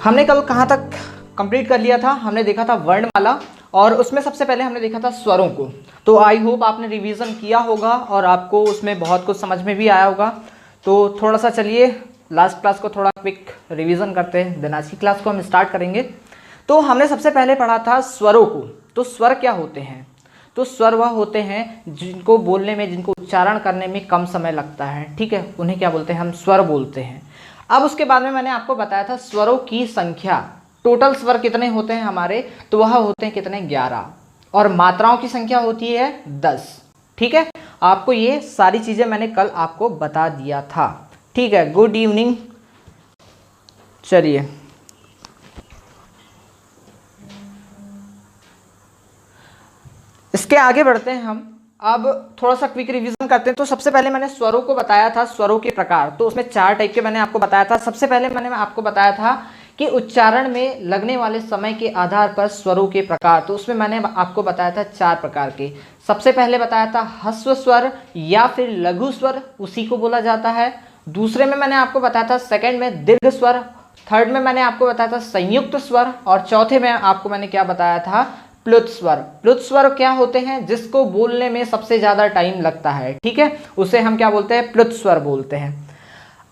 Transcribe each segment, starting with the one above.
हमने कल कहाँ तक कंप्लीट कर लिया था? हमने देखा था वर्णमाला और उसमें सबसे पहले हमने देखा था स्वरों को। तो आई होप आपने रिवीजन किया होगा और आपको उसमें बहुत कुछ समझ में भी आया होगा। तो थोड़ा सा चलिए लास्ट क्लास को थोड़ा क्विक रिवीजन करते हैं, देन आज की क्लास को हम स्टार्ट करेंगे। तो हमने सबसे पहले पढ़ा था स्वरों को। तो स्वर क्या होते हैं? तो स्वर वह होते हैं जिनको बोलने में, जिनको उच्चारण करने में कम समय लगता है, ठीक है, उन्हें क्या बोलते हैं? हम स्वर बोलते हैं। अब उसके बाद में मैंने आपको बताया था स्वरों की संख्या, टोटल स्वर कितने होते हैं हमारे, तो वह होते हैं कितने? 11। और मात्राओं की संख्या होती है 10। ठीक है, आपको ये सारी चीजें मैंने कल आपको बता दिया था। ठीक है, गुड इवनिंग। चलिए इसके आगे बढ़ते हैं हम। अब थोड़ा सा क्विक रिवीजन करते हैं। तो सबसे पहले मैंने स्वरों को बताया था, स्वरों के प्रकार। तो उसमें 4 टाइप के मैंने आपको बताया था। सबसे पहले मैंने आपको बताया था कि उच्चारण में लगने वाले समय के आधार पर स्वरों के प्रकार। तो उसमें मैंने आपको बताया था 4 प्रकार के। सबसे पहले बताया था ह्रस्व स्वर या फिर लघु स्वर, उसी को बोला जाता है। दूसरे में मैंने आपको बताया था सेकंड में दीर्घ स्वर। थर्ड में मैंने आपको बताया था संयुक्त स्वर। और चौथे में आपको मैंने क्या बताया था? प्लुत स्वर। प्लुत स्वर क्या होते हैं? जिसको बोलने में सबसे ज्यादा टाइम लगता है, ठीक है, उसे हम क्या बोलते हैं? प्लुत स्वर बोलते हैं।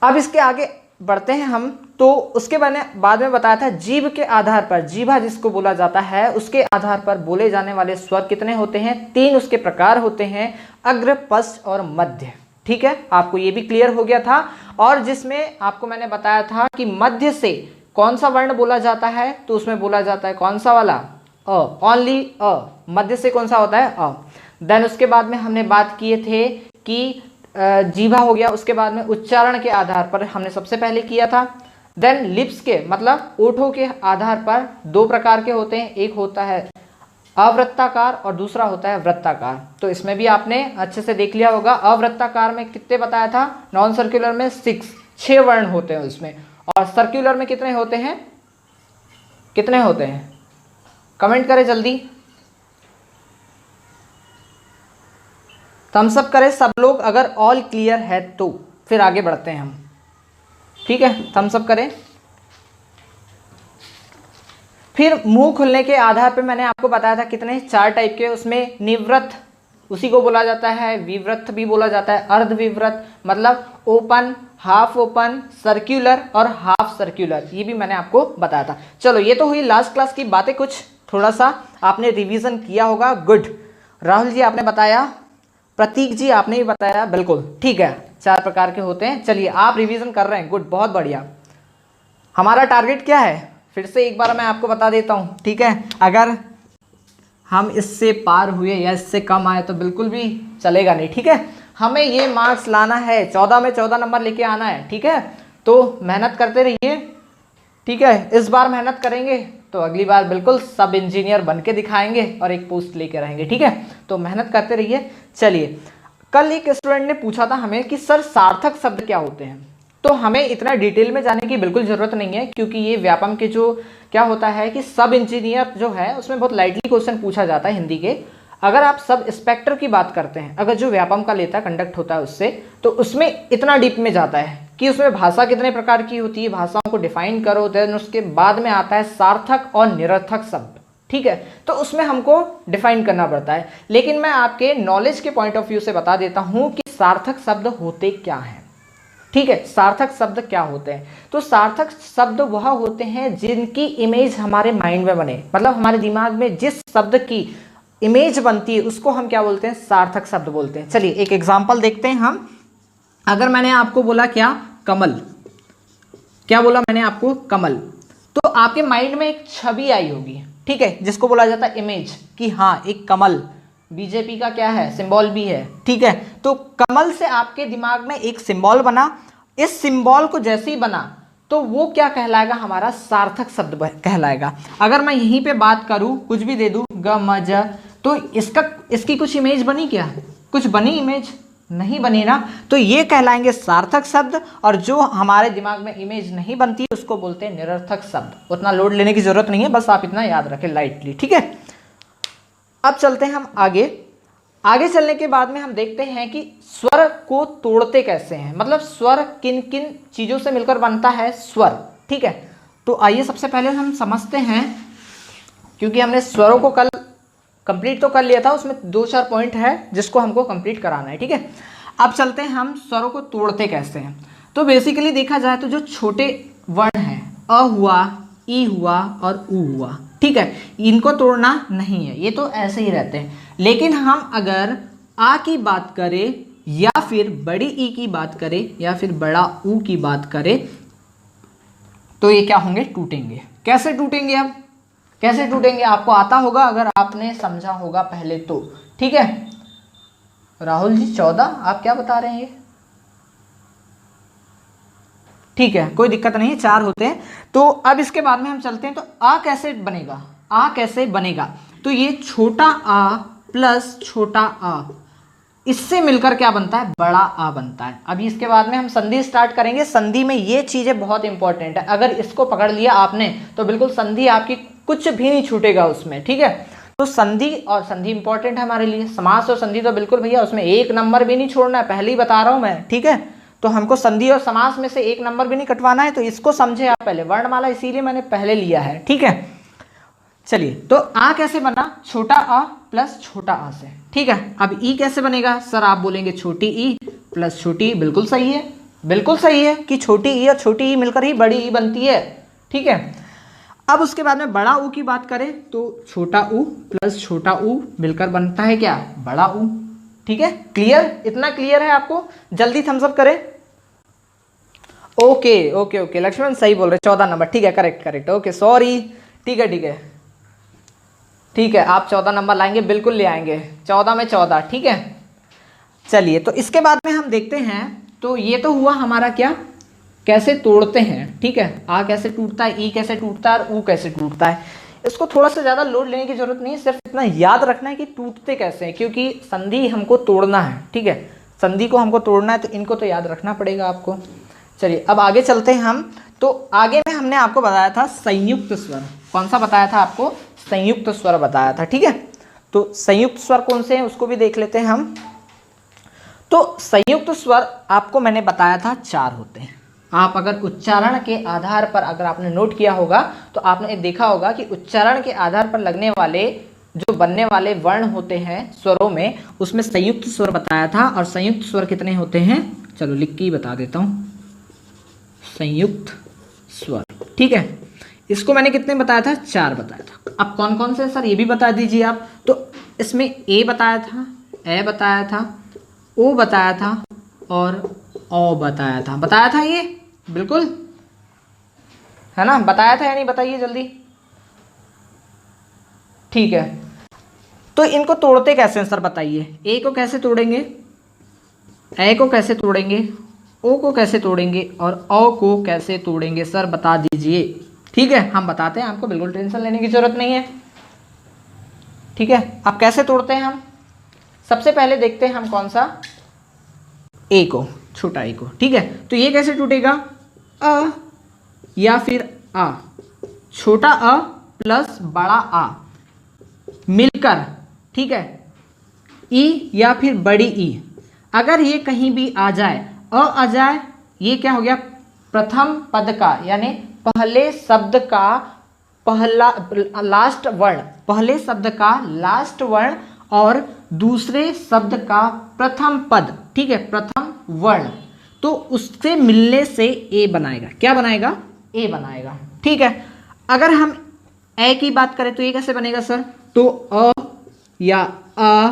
अब इसके आगे बढ़ते हैं हम। तो उसके बाद में बताया था जीभ के आधार पर, जीभा जिसको बोला जाता है, उसके आधार पर बोले जाने वाले स्वर कितने होते हैं? 3 उसके प्रकार होते हैं, अग्र, पश्च और मध्य। ठीक है, आपको ये भी क्लियर हो गया था। और जिसमें आपको मैंने बताया था कि मध्य से कौन सा वर्ण बोला जाता है, तो उसमें बोला जाता है कौन सा वाला? अ, ओनली अ। मध्य से कौन सा होता है? अ। देन उसके बाद में हमने बात किए थे कि जीभा हो गया। उसके बाद में उच्चारण के आधार पर हमने सबसे पहले किया था। देन लिप्स के मतलब ओठों के आधार पर 2 प्रकार के होते हैं, एक होता है अवृत्ताकार और दूसरा होता है वृत्ताकार। तो इसमें भी आपने अच्छे से देख लिया होगा। अवृत्ताकार में कितने बताया था? नॉन सर्कुलर में 6 वर्ण होते हैं उसमें। और सर्कुलर में कितने होते हैं? कितने होते हैं? कमेंट करें जल्दी, थम्स अप करें सब लोग अगर ऑल क्लियर है तो फिर आगे बढ़ते हैं हम। ठीक है, थम्स अप करें। फिर मुंह खुलने के आधार पे मैंने आपको बताया था कितने? 4 टाइप के। उसमें निवृत्त, उसी को बोला जाता है, विवृत्त भी बोला जाता है, अर्धविवृत्त मतलब ओपन, हाफ ओपन, सर्कुलर और हाफ सर्कुलर, ये भी मैंने आपको बताया था। चलो ये तो हुई लास्ट क्लास की बातें, कुछ थोड़ा सा आपने रिवीजन किया होगा। गुड, राहुल जी आपने बताया, प्रतीक जी आपने भी बताया, बिल्कुल ठीक है, 4 प्रकार के होते हैं। चलिए आप रिवीजन कर रहे हैं, गुड, बहुत बढ़िया। हमारा टारगेट क्या है? फिर से एक बार मैं आपको बता देता हूं, ठीक है, अगर हम इससे पार हुए या इससे कम आए तो बिल्कुल भी चलेगा नहीं, ठीक है। हमें ये मार्क्स लाना है, 14 में 14 नंबर लेके आना है, ठीक है। तो मेहनत करते रहिए, ठीक है। इस बार मेहनत करेंगे तो अगली बार बिल्कुल सब इंजीनियर बन के दिखाएंगे और एक पोस्ट लेके रहेंगे, ठीक है। तो मेहनत करते रहिए। चलिए, कल एक स्टूडेंट ने पूछा था हमें कि सर सार्थक शब्द क्या होते हैं। तो हमें इतना डिटेल में जाने की बिल्कुल ज़रूरत नहीं है, क्योंकि ये व्यापम के जो क्या होता है कि सब इंजीनियर जो है उसमें बहुत लाइटली क्वेश्चन पूछा जाता है हिंदी के। अगर आप सब इंस्पेक्टर की बात करते हैं, अगर जो व्यापम का लेता है, कंडक्ट होता है उससे, तो उसमें इतना डीप में जाता है कि उसमें भाषा कितने प्रकार की होती है, भाषाओं को डिफाइन करो। देन उसके बाद में आता है सार्थक और निरर्थक शब्द, ठीक है। तो उसमें हमको डिफाइन करना पड़ता है। लेकिन मैं आपके नॉलेज के पॉइंट ऑफ व्यू से बता देता हूं कि सार्थक शब्द होते क्या हैं, ठीक है। सार्थक शब्द क्या होते हैं? तो सार्थक शब्द वह होते हैं जिनकी इमेज हमारे माइंड में बने, मतलब हमारे दिमाग में जिस शब्द की इमेज बनती है उसको हम क्या बोलते हैं? सार्थक शब्द बोलते हैं। चलिए एक एग्जांपल देखते हैं हम। अगर मैंने आपको बोला क्या? कमल। क्या बोला मैंने आपको? कमल। तो आपके माइंड में एक छवि आई होगी, ठीक है, जिसको बोला जाता है इमेज, कि हाँ एक कमल बीजेपी का क्या है? सिंबल भी है, ठीक है। तो कमल से आपके दिमाग में एक सिंबल बना। इस सिंबल को जैसे ही बना तो वो क्या कहलाएगा? हमारा सार्थक शब्द कहलाएगा। अगर मैं यहीं पे बात करूं, कुछ भी दे दूं, ग म ज, तो इसकी कुछ इमेज बनी क्या? कुछ बनी इमेज? नहीं बनी ना। तो ये कहलाएंगे सार्थक शब्द, और जो हमारे दिमाग में इमेज नहीं बनती उसको बोलते हैं निरर्थक शब्द। उतना लोड लेने की जरूरत नहीं है, बस आप इतना याद रखें लाइटली, ठीक है। अब चलते हैं हम आगे। आगे चलने के बाद में हम देखते हैं कि स्वर को तोड़ते कैसे हैं, मतलब स्वर किन किन चीजों से मिलकर बनता है स्वर, ठीक है। तो आइए सबसे पहले हम समझते हैं, क्योंकि हमने स्वरों को कल कंप्लीट तो कर लिया था, उसमें 2-4 पॉइंट है जिसको हमको कंप्लीट कराना है, ठीक है। अब चलते हैं हम स्वरों को तोड़ते कैसे हैं। तो बेसिकली देखा जाए तो जो छोटे वर्ण हैं, अ हुआ, ई हुआ और उ हुआ, ठीक है, इनको तोड़ना नहीं है, ये तो ऐसे ही रहते हैं। लेकिन हम अगर आ की बात करें या फिर बड़ी ई की बात करें या फिर बड़ा ऊ की बात करें तो ये क्या होंगे, टूटेंगे। कैसे टूटेंगे, अब कैसे टूटेंगे आपको आता होगा अगर आपने समझा होगा पहले तो, ठीक है। राहुल जी 14, आप क्या बता रहे हैं ये, ठीक है, कोई दिक्कत नहीं, 4 होते हैं। तो अब इसके बाद में हम चलते हैं, तो आ कैसे बनेगा, आ कैसे बनेगा, तो ये छोटा आ प्लस छोटा आ, इससे मिलकर क्या बनता है, बड़ा आ बनता है। अभी इसके बाद में हम संधि स्टार्ट करेंगे। संधि में ये चीजें बहुत इंपॉर्टेंट है, अगर इसको पकड़ लिया आपने तो बिल्कुल संधि आपकी कुछ भी नहीं छूटेगा उसमें, ठीक है। तो संधि और संधि इंपॉर्टेंट है हमारे लिए, समास और संधि तो बिल्कुल भैया उसमें 1 नंबर भी नहीं छोड़ना है, पहले ही बता रहा हूं मैं, ठीक है। तो हमको संधि और समास में से 1 नंबर भी नहीं कटवाना है, तो इसको समझे आप पहले, वर्णमाला इसीलिए मैंने पहले लिया है, ठीक है। चलिए, तो आ कैसे बना, छोटा आ प्लस छोटा आ से, ठीक है। अब ई कैसे बनेगा सर, आप बोलेंगे छोटी ई प्लस छोटी ई, बिल्कुल सही है, बिल्कुल सही है कि छोटी ई और छोटी ई मिलकर ही बड़ी ई बनती है, ठीक है। अब उसके बाद में बड़ा ऊ की बात करें तो छोटा ऊ प्लस छोटा ऊ मिलकर बनता है क्या, बड़ा ऊ, ठीक है। क्लियर, इतना क्लियर है आपको, जल्दी थम्स अप करें। ओके ओके ओके, लक्ष्मण सही बोल रहे, 14 नंबर, ठीक है, करेक्ट करेक्ट, ओके सॉरी, ठीक है ठीक है ठीक है, आप 14 नंबर लाएंगे, बिल्कुल ले आएंगे, 14 में 14, ठीक है। चलिए, तो इसके बाद में हम देखते हैं, तो ये तो हुआ हमारा क्या, कैसे तोड़ते हैं, ठीक है। आ कैसे टूटता है, ई कैसे टूटता है और ऊ कैसे टूटता है। इसको थोड़ा सा ज़्यादा लोड लेने की जरूरत नहीं है, सिर्फ इतना याद रखना है कि टूटते कैसे हैं, क्योंकि संधि हमको तोड़ना है, ठीक है। संधि को हमको तोड़ना है तो इनको तो याद रखना पड़ेगा आपको। चलिए, अब आगे चलते हैं हम। तो आगे में हमने आपको बताया था संयुक्त स्वर, कौन सा बताया था आपको, संयुक्त स्वर बताया था, ठीक है। तो संयुक्त स्वर कौन से हैं उसको भी देख लेते हैं हम। तो संयुक्त स्वर आपको मैंने बताया था 4 होते हैं। आप अगर उच्चारण के आधार पर, अगर आपने नोट किया होगा तो आपने देखा होगा कि उच्चारण के आधार पर लगने वाले, जो बनने वाले वर्ण होते हैं स्वरों में, उसमें संयुक्त स्वर बताया था। और संयुक्त स्वर कितने होते हैं, चलो लिख के ही बता देता हूं, संयुक्त स्वर, ठीक है। इसको मैंने कितने बताया था, 4 बताया था। अब कौन कौन से सर ये भी बता दीजिए आप। तो इसमें ए बताया था, ए बताया था, ओ बताया था और ओ बताया था ये, बिल्कुल है ना, बताया था या नहीं, बताइए जल्दी, ठीक है। तो इनको तोड़ते कैसे हैं सर बताइए, ए को कैसे तोड़ेंगे, ए को कैसे तोड़ेंगे, ओ को कैसे तोड़ेंगे और औ को कैसे तोड़ेंगे सर, बता दीजिए, ठीक है। हम बताते हैं आपको, बिल्कुल टेंशन लेने की जरूरत नहीं है, ठीक है। अब कैसे तोड़ते हैं हम, सबसे पहले देखते हैं हम कौन सा, ए को, छोटा ए को, ठीक है। तो ये कैसे टूटेगा, अ या फिर आ, छोटा अ प्लस बड़ा आ मिलकर, ठीक है, ई या फिर बड़ी ई, अगर ये कहीं भी आ जाए, अ आ जाए, ये क्या हो गया, प्रथम पद का, यानी पहले शब्द का पहला लास्ट वर्ण, पहले शब्द का लास्ट वर्ण और दूसरे शब्द का प्रथम पद, ठीक है, प्रथम वर्ण, तो उससे मिलने से ए बनाएगा, क्या बनाएगा, ए बनाएगा, ठीक है। अगर हम ए की बात करें तो ये कैसे बनेगा सर, तो अ या आ,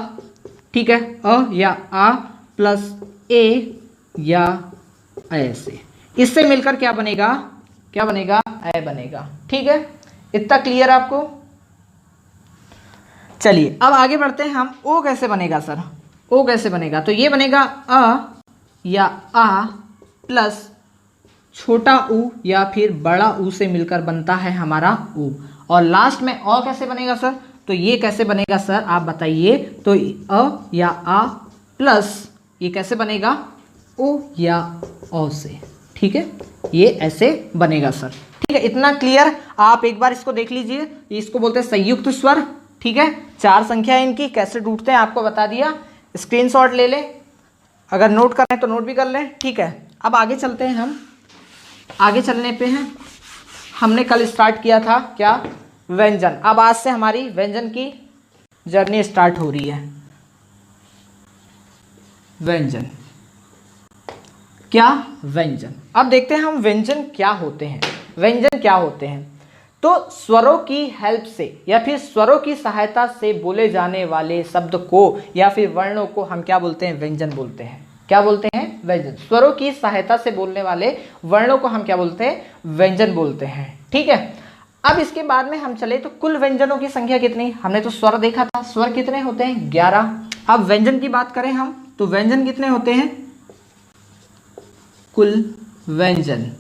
ठीक है, अ या आ प्लस ए या ऐसे, इससे मिलकर क्या बनेगा, क्या बनेगा, ए बनेगा, ठीक है। इतना क्लियर आपको। चलिए, अब आगे बढ़ते हैं हम। ओ कैसे बनेगा सर, ओ कैसे बनेगा, तो ये बनेगा अ या आ प्लस छोटा ऊ या फिर बड़ा ऊ से मिलकर बनता है हमारा ऊ। और लास्ट में अ कैसे बनेगा सर, तो ये कैसे बनेगा सर आप बताइए, तो अ या आ प्लस ये कैसे बनेगा, ओ या ओ से, ठीक है, ये ऐसे बनेगा सर, ठीक है। इतना क्लियर, आप एक बार इसको देख लीजिए, इसको बोलते हैं संयुक्त स्वर, ठीक है। 4 संख्या है इनकी, कैसे टूटते हैं आपको बता दिया, स्क्रीनशॉट ले लें, अगर नोट कर रहे हैं तो नोट भी कर लें, ठीक है। अब आगे चलते हैं हम, आगे चलने पे हैं, हमने कल स्टार्ट किया था क्या, व्यंजन। अब आज से हमारी व्यंजन की जर्नी स्टार्ट हो रही है। व्यंजन क्या, व्यंजन। अब देखते हैं हम व्यंजन क्या होते हैं। व्यंजन क्या होते हैं, तो स्वरों की हेल्प से या फिर स्वरों की सहायता से बोले जाने वाले शब्द को या फिर वर्णों को हम क्या बोलते हैं, व्यंजन बोलते हैं। क्या बोलते हैं, व्यंजन। स्वरों की सहायता से बोलने वाले वर्णों को हम क्या बोलते हैं, व्यंजन बोलते हैं। ठीक है। अब इसके बाद में हम चले तो कुल व्यंजनों की संख्या कितनी, हमने तो स्वर देखा था, स्वर कितने होते हैं, 11। अब व्यंजन की बात करें हम तो व्यंजन कितने होते हैं, कुल व्यंजन।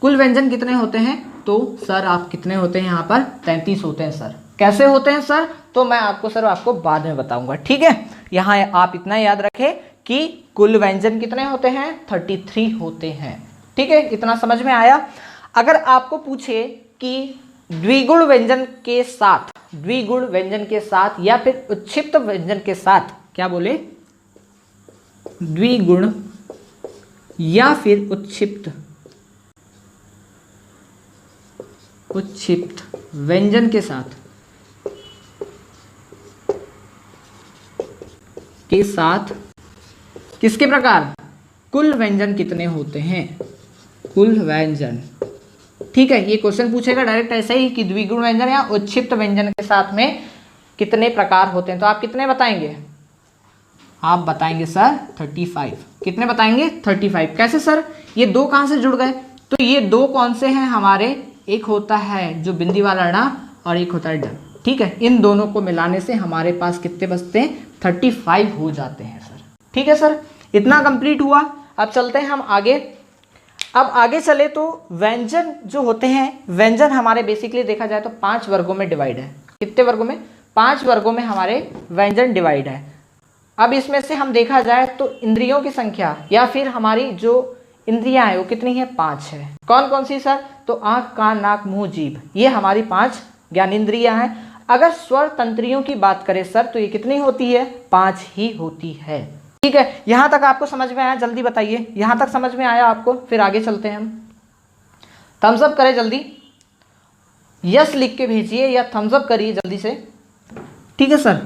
कुल व्यंजन कितने होते हैं, तो सर आप कितने होते हैं यहाँ पर, 33 होते हैं सर। कैसे होते हैं सर, तो मैं आपको बाद में बताऊंगा। ठीक है। यहाँ आप इतना याद रखें कि कुल व्यंजन कितने होते हैं, 33 होते हैं। ठीक है, इतना समझ में आया। अगर आपको पूछे कि द्विगुण व्यंजन के साथ, द्विगुण व्यंजन के साथ या फिर उच्छिप्त व्यंजन के साथ, क्या बोले, द्विगुण या फिर उच्छिप्त व्यंजन के साथ किसके प्रकार, कुल व्यंजन कितने होते हैं, कुल व्यंजन। ठीक है, ये क्वेश्चन पूछेगा डायरेक्ट ऐसे ही कि द्विगुण व्यंजन या उच्छिप्त व्यंजन के साथ में कितने प्रकार होते हैं। तो आप कितने बताएंगे, आप बताएंगे सर 35। कितने बताएंगे, 35। कैसे सर, ये दो कहां से जुड़ गए, तो ये दो कौन से हैं हमारे, एक होता है जो बिंदी वाला ड़ा और एक होता है ड। ठीक है, इन दोनों को मिलाने से हमारे पास कितने बचते हैं, 35 हो जाते हैं सर। ठीक है सर, इतना कंप्लीट हुआ। अब चलते हैं हम आगे। अब आगे चले तो व्यंजन जो होते हैं, व्यंजन हमारे बेसिकली देखा जाए तो 5 वर्गों में डिवाइड है। कितने वर्गों में, 5 वर्गों में हमारे व्यंजन डिवाइड है। अब इसमें से हम देखा जाए तो इंद्रियों की संख्या या फिर हमारी जो इंद्रियां हैं वो कितनी है, 5 है। कौन कौन सी सर, तो आंख, कान, नाक, मुंह, जीभ, ये हमारी 5 ज्ञानेंद्रियां हैं। अगर स्वर तंत्रियों की बात करें सर तो ये कितनी होती है, 5 ही होती है। ठीक है, यहां तक आपको समझ में आया, जल्दी बताइए, यहां तक समझ में आया आपको, फिर आगे चलते हैं हम। थम्स अप करें जल्दी, यस लिख के भेजिए या थम्स अप करिए जल्दी से। ठीक है सर,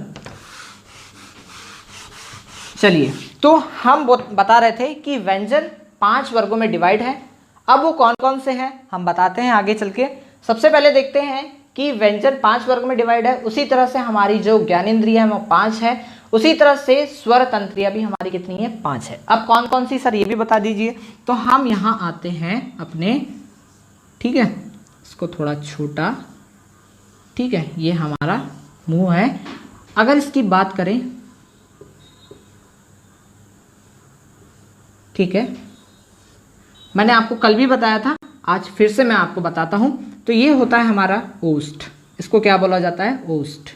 चलिए, तो हम बता रहे थे कि व्यंजन 5 वर्गों में डिवाइड है। अब वो कौन कौन से हैं हम बताते हैं आगे चल के। सबसे पहले देखते हैं कि व्यंजन 5 वर्ग में डिवाइड है, उसी तरह से हमारी जो ज्ञानेंद्रिय है वो 5 है, उसी तरह से स्वर तंत्रियां भी हमारी कितनी है, 5 है। अब कौन कौन सी सर ये भी बता दीजिए। तो हम यहाँ आते हैं अपने, ठीक है, इसको थोड़ा छोटा, ठीक है, ये हमारा मुंह है। अगर इसकी बात करें, ठीक है, मैंने आपको कल भी बताया था, आज फिर से मैं आपको बताता हूं। तो ये होता है हमारा ओष्ठ, इसको क्या बोला जाता है, ओष्ठ।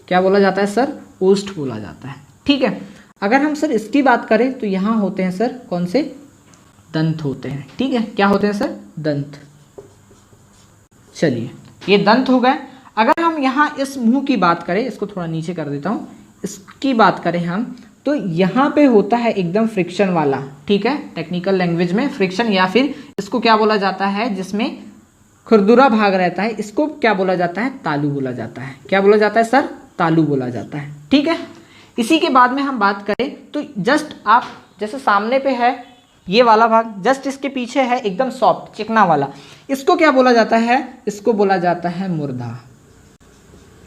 क्या बोला जाता है सर, ओष्ठ बोला जाता है। ठीक है, अगर हम सर इसकी बात करें तो यहाँ होते हैं सर कौन से, दंत होते हैं। ठीक है, क्या होते हैं सर, दंत। चलिए, ये दंत हो गए। अगर हम यहाँ इस मुंह की बात करें, इसको थोड़ा नीचे कर देता हूँ, इसकी बात करें हम तो यहाँ पे होता है एकदम फ्रिक्शन वाला। ठीक है, टेक्निकल लैंग्वेज में फ्रिक्शन या फिर इसको क्या बोला जाता है, जिसमें खुरदुरा भाग रहता है, इसको क्या बोला जाता है, तालू बोला जाता है। क्या बोला जाता है सर, तालू बोला जाता है। ठीक है, इसी के बाद में हम बात करें तो जस्ट आप जैसे सामने पे है ये वाला भाग, जस्ट इसके पीछे है एकदम सॉफ्ट चिकना वाला, इसको क्या बोला जाता है, इसको बोला जाता है मुर्दा।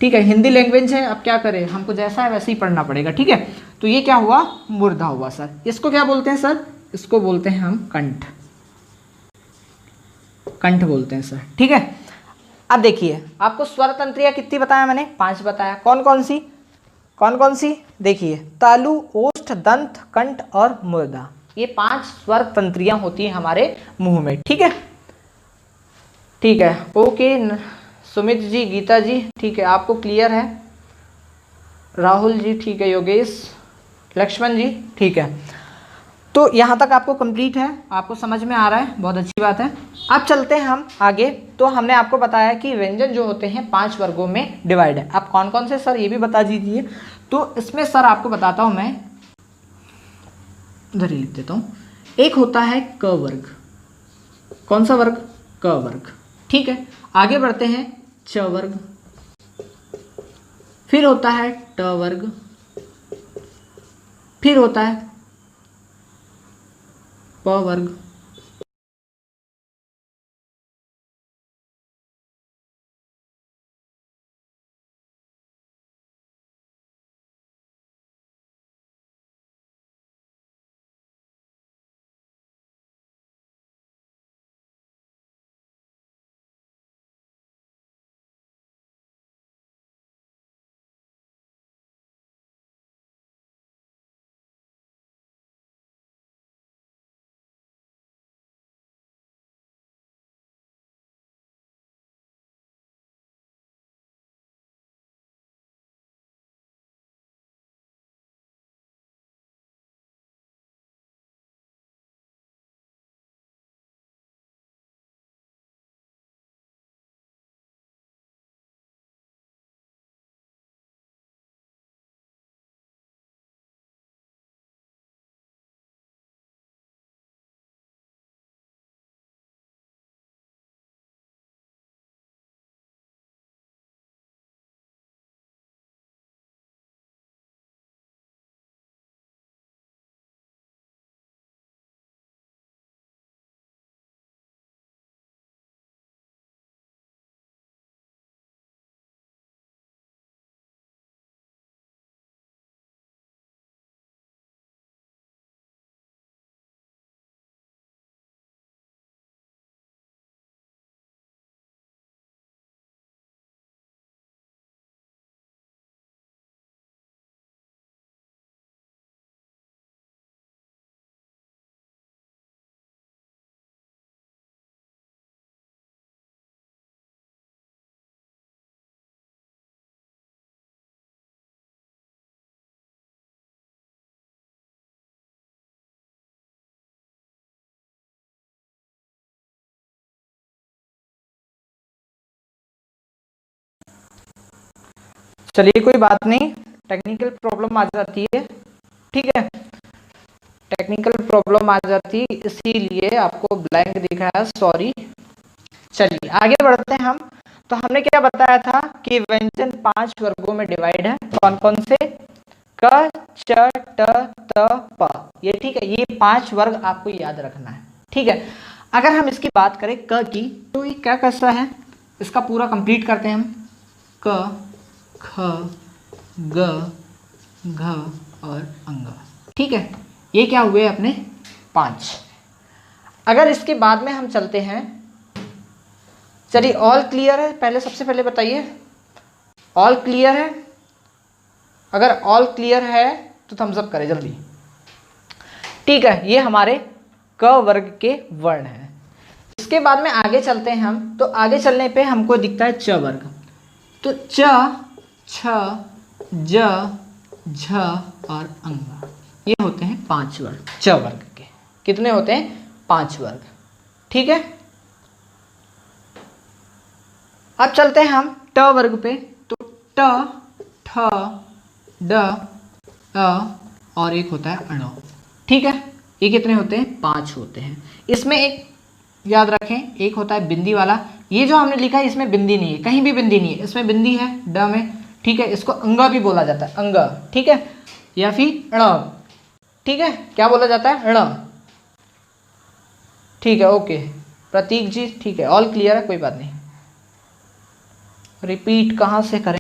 ठीक है, हिंदी लैंग्वेज है, अब क्या करें, हमको जैसा है वैसे ही पढ़ना पड़ेगा। ठीक है, तो ये क्या हुआ, मुर्दा हुआ सर। इसको क्या बोलते हैं सर, इसको बोलते हैं हम कंठ, कंठ बोलते हैं सर। ठीक है, अब देखिए आपको स्वर तंत्रियां कितनी बताया मैंने, 5 बताया। कौन कौन सी, देखिए, तालु, ओष्ठ, दंत, कंठ और मुर्दा, ये 5 स्वर तंत्रियां होती हैं हमारे मुंह में। ठीक है, ठीक है, ओके सुमित जी, गीता जी, ठीक है, आपको क्लियर है। राहुल जी, ठीक है, योगेश, लक्ष्मण जी, ठीक है, तो यहाँ तक आपको कंप्लीट है, आपको समझ में आ रहा है, बहुत अच्छी बात है। अब चलते हैं हम आगे। तो हमने आपको बताया कि व्यंजन जो होते हैं 5 वर्गों में डिवाइड है। अब कौन कौन से सर ये भी बता दीजिए। तो इसमें सर आपको बताता हूँ मैं, इधर ही लिख देता हूँ। एक होता है क वर्ग, कौन सा वर्ग? क वर्ग। ठीक है, आगे बढ़ते हैं। च वर्ग, फिर होता है ट वर्ग, फिर होता है प वर्ग, चलिए कोई बात नहीं, टेक्निकल प्रॉब्लम आ जाती है। ठीक है, टेक्निकल प्रॉब्लम आ जाती है, इसीलिए आपको ब्लैंक दिखा है, सॉरी। चलिए आगे बढ़ते हैं हम। तो हमने क्या बताया था कि व्यंजन 5 वर्गों में डिवाइड है। कौन कौन से? क, च, ट, त, प। ये ठीक है, ये 5 वर्ग आपको याद रखना है। ठीक है, अगर हम इसकी बात करें क की, तो ये क्या कैसा है, इसका पूरा कंप्लीट करते हैं हम। क, ख, ग, घ और अंग। ठीक है, ये क्या हुए अपने 5। अगर इसके बाद में हम चलते हैं, चलिए ऑल क्लियर है, पहले सबसे पहले बताइए ऑल क्लियर है? अगर ऑल क्लियर है तो थम्स अप करें जल्दी। ठीक है, ये हमारे क वर्ग के वर्ण हैं। इसके बाद में आगे चलते हैं हम, तो आगे चलने पे हमको दिखता है च वर्ग। तो च, छ, ज, झ और अंग, ये होते हैं 5 वर्ग च वर्ग के। कितने होते हैं? 5 वर्ग। ठीक है, अब चलते हैं हम ट वर्ग पे। तो ट, ठ, ड, अ और एक होता है अण। ठीक है, ये कितने होते हैं? 5 होते हैं। इसमें एक याद रखें, एक होता है बिंदी वाला। ये जो हमने लिखा है इसमें बिंदी नहीं है, कहीं भी बिंदी नहीं है, इसमें बिंदी है ड में। ठीक है, इसको अंगा भी बोला जाता है, अंगा। ठीक है, या फिर ण। ठीक है, क्या बोला जाता है? ण। ठीक है, ओके प्रतीक जी, ठीक है, ऑल क्लियर है, कोई बात नहीं। रिपीट कहाँ से करें?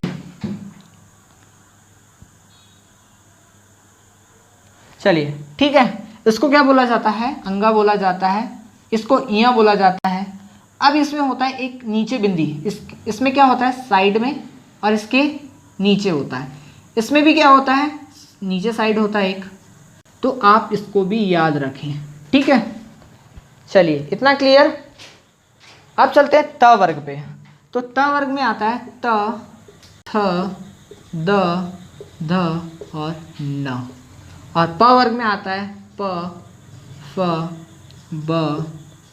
चलिए ठीक है, इसको क्या बोला जाता है? अंगा बोला जाता है, इसको इया बोला जाता है। अब इसमें होता है एक नीचे बिंदी, इसमें क्या होता है? साइड में, और इसके नीचे होता है। इसमें भी क्या होता है? नीचे साइड होता है एक। तो आप इसको भी याद रखें। ठीक है, चलिए इतना क्लियर। अब चलते हैं त वर्ग पे। तो त वर्ग में आता है त, थ, द, ध और न। और प वर्ग में आता है प, फ, ब,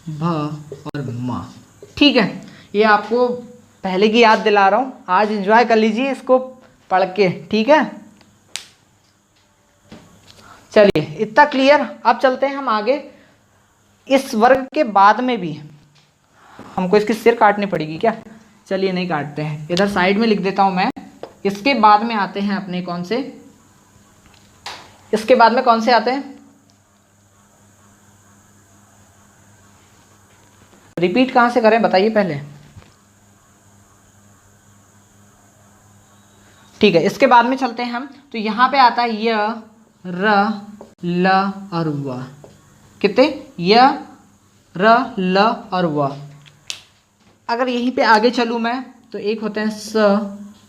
भ और म। ठीक है, ये आपको पहले की याद दिला रहा हूँ, आज एंजॉय कर लीजिए इसको पढ़ के। ठीक है, चलिए इतना क्लियर। अब चलते हैं हम आगे। इस वर्ग के बाद में भी हमको इसकी सिर काटनी पड़ेगी क्या? चलिए नहीं काटते हैं, इधर साइड में लिख देता हूं मैं। इसके बाद में आते हैं अपने कौन से, इसके बाद में कौन से आते हैं, रिपीट कहां से करें बताइए पहले। ठीक है, इसके बाद में चलते हैं हम, तो यहां पे आता है य, र, ल और व। कितने? य, र, ल और व। अगर यहीं पे आगे चलूं मैं तो एक होते हैं स,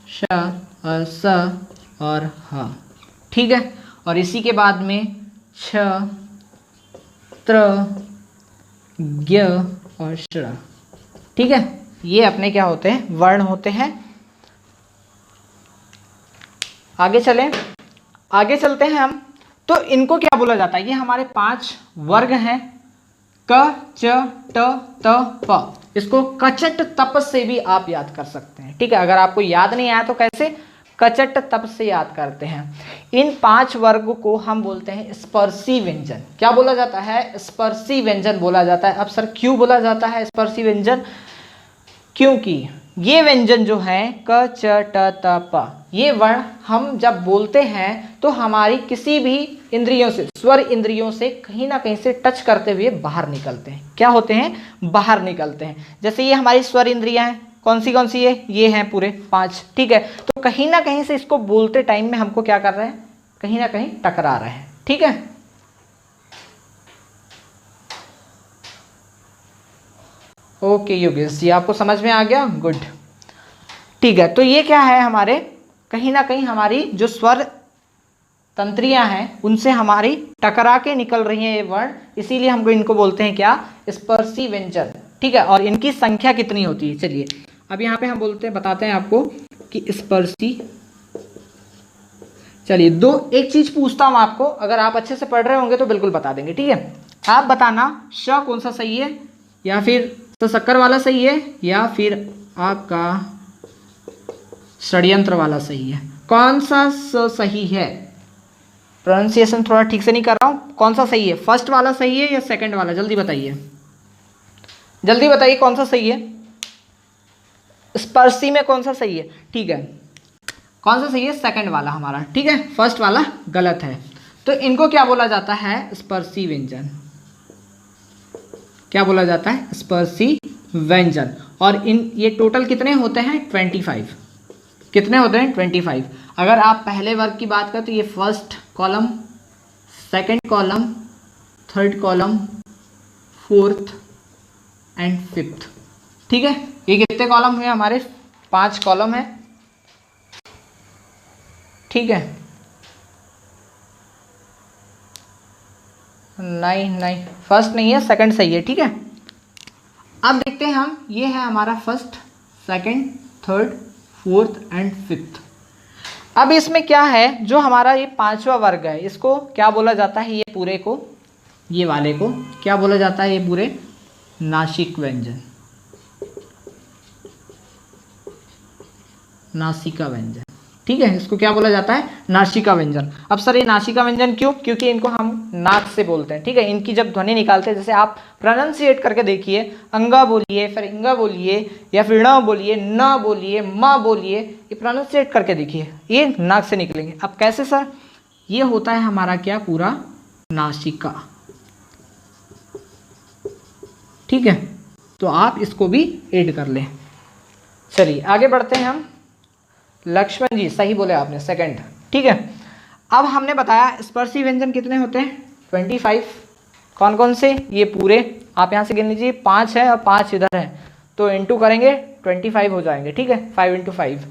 श और स और ह। ठीक है, और इसी के बाद में छ, त्र, ज्ञ और श्र। ठीक है, ये अपने क्या होते हैं? वर्ण होते हैं। आगे चलें, आगे चलते हैं हम, तो इनको क्या बोला जाता है? ये हमारे 5 वर्ग हैं, क, च, ट, त, प। इसको कचट तप से भी आप याद कर सकते हैं। ठीक है, अगर आपको याद नहीं आया तो कैसे? कचट तप से याद करते हैं। इन 5 वर्ग को हम बोलते हैं स्पर्शी व्यंजन। क्या बोला जाता है? स्पर्शी व्यंजन बोला जाता है। अब सर क्यों बोला जाता है स्पर्शी व्यंजन? क्योंकि ये व्यंजन जो है क, च, ट, त, प, ये वर्ण हम जब बोलते हैं तो हमारी किसी भी इंद्रियों से, स्वर इंद्रियों से कहीं ना कहीं से टच करते हुए बाहर निकलते हैं। क्या होते हैं? बाहर निकलते हैं। जैसे ये हमारी स्वर इंद्रियां हैं, कौन सी है? ये हैं पूरे 5। ठीक है, तो कहीं ना कहीं से इसको बोलते टाइम में हमको क्या कर रहे हैं? कहीं ना कहीं टकरा रहे हैं। ठीक है, ओके योगेश जी, आपको समझ में आ गया? गुड। ठीक है, तो ये क्या है? हमारे कहीं ना कहीं हमारी जो स्वर तंत्रियां हैं उनसे हमारी टकरा के निकल रही हैं ये वर्ण, इसीलिए हमको इनको बोलते हैं क्या? स्पर्शी व्यंजन। ठीक है, और इनकी संख्या कितनी होती है? चलिए अब यहाँ पे हम बताते हैं आपको कि स्पर्शी। चलिए एक चीज पूछता हूं आपको, अगर आप अच्छे से पढ़ रहे होंगे तो बिल्कुल बता देंगे। ठीक है, आप बताना श कौन सा सही है, या फिर शक्कर वाला सही है, या फिर आपका षड्यंत्र वाला सही है? कौन सा सही है? प्रोनाउंसिएशन थोड़ा ठीक से नहीं कर रहा हूं। कौन सा सही है? फर्स्ट वाला सही है या सेकंड वाला? जल्दी बताइए, जल्दी बताइए कौन सा सही है? स्पर्शी में कौन सा सही है? ठीक है, कौन सा सही है? सेकंड वाला हमारा। ठीक है, फर्स्ट वाला गलत है। तो इनको क्या बोला जाता है? स्पर्शी व्यंजन। क्या बोला जाता है? स्पर्शी व्यंजन। और ये टोटल कितने होते हैं? 25। कितने होते हैं? 25। अगर आप पहले वर्ग की बात करें तो ये first column, second column, third column, fourth and fifth. ठीक है, ये कितने कॉलम हुए हमारे? 5 कॉलम है। ठीक है, नहीं फर्स्ट नहीं है, सेकंड सही है। ठीक है, अब देखते हैं हम, ये है हमारा first, second, third, fourth and fifth. अब इसमें क्या है? जो हमारा ये 5वां वर्ग है इसको क्या बोला जाता है? ये पूरे को, ये वाले को क्या बोला जाता है? ये पूरे नासिक व्यंजन, नासिका व्यंजन। ठीक है, इसको क्या बोला जाता है? नासिका व्यंजन। अब सर ये नासिका व्यंजन क्यों? क्योंकि इनको हम नाक से बोलते हैं। ठीक है, इनकी जब ध्वनि निकालते हैं, जैसे आप प्रोनाउंसिएट करके देखिए, अंगा बोलिए, फिर इंगा बोलिए, या फिर न बोलिए, न बोलिए, म बोलिए, ये प्रोनाउंसिएट करके देखिए, ये नाक से निकलेंगे। अब कैसे सर? ये होता है हमारा क्या? पूरा नासिका। ठीक है, तो आप इसको भी ऐड कर लें। चलिए आगे बढ़ते हैं हम। लक्ष्मण जी सही बोले आपने, सेकंड। ठीक है, अब हमने बताया स्पर्शी व्यंजन कितने होते हैं? 25। कौन कौन से? ये पूरे, आप यहाँ से गिन लीजिए, 5 है और 5 इधर है, तो इंटू करेंगे 25 हो जाएंगे। ठीक है, 5 × 5।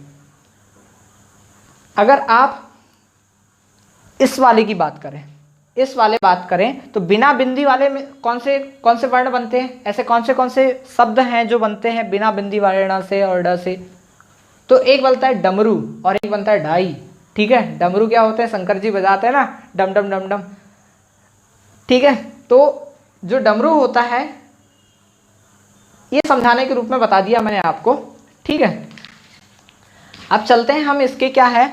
अगर आप इस वाले की बात करें, इस वाले बात करें, तो बिना बिंदी वाले में कौन से वर्ण बनते हैं? ऐसे कौन से शब्द हैं जो बनते हैं बिना बिंदी वाले ण से और ड से? तो एक बनता है डमरू और एक बनता है ढाई। ठीक है, डमरू क्या होते हैं? शंकर जी बजाते हैं ना, डम डम डम डम। ठीक है, तो जो डमरू होता है, ये समझाने के रूप में बता दिया मैंने आपको। ठीक है, अब चलते हैं हम इसके क्या है?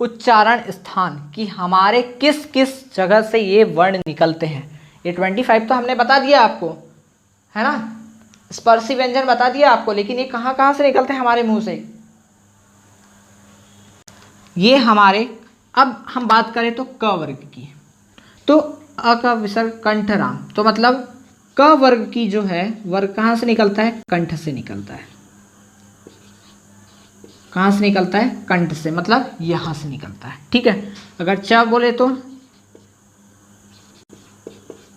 उच्चारण स्थान, कि हमारे किस किस जगह से ये वर्ण निकलते हैं। ये 25 तो हमने बता दिया आपको, है ना? स्पर्शी व्यंजन बता दिया आपको, लेकिन ये कहाँ कहाँ से निकलते हैं हमारे मुंह से। ये हमारे, अब हम बात करें तो क वर्ग की, तो अ का विसर्ग कंठराम, तो मतलब क वर्ग की जो है वर्ग कहाँ से निकलता है, कंठ से निकलता है। कहाँ से निकलता है, कंठ से, मतलब यहां से निकलता है। ठीक है, अगर च बोले तो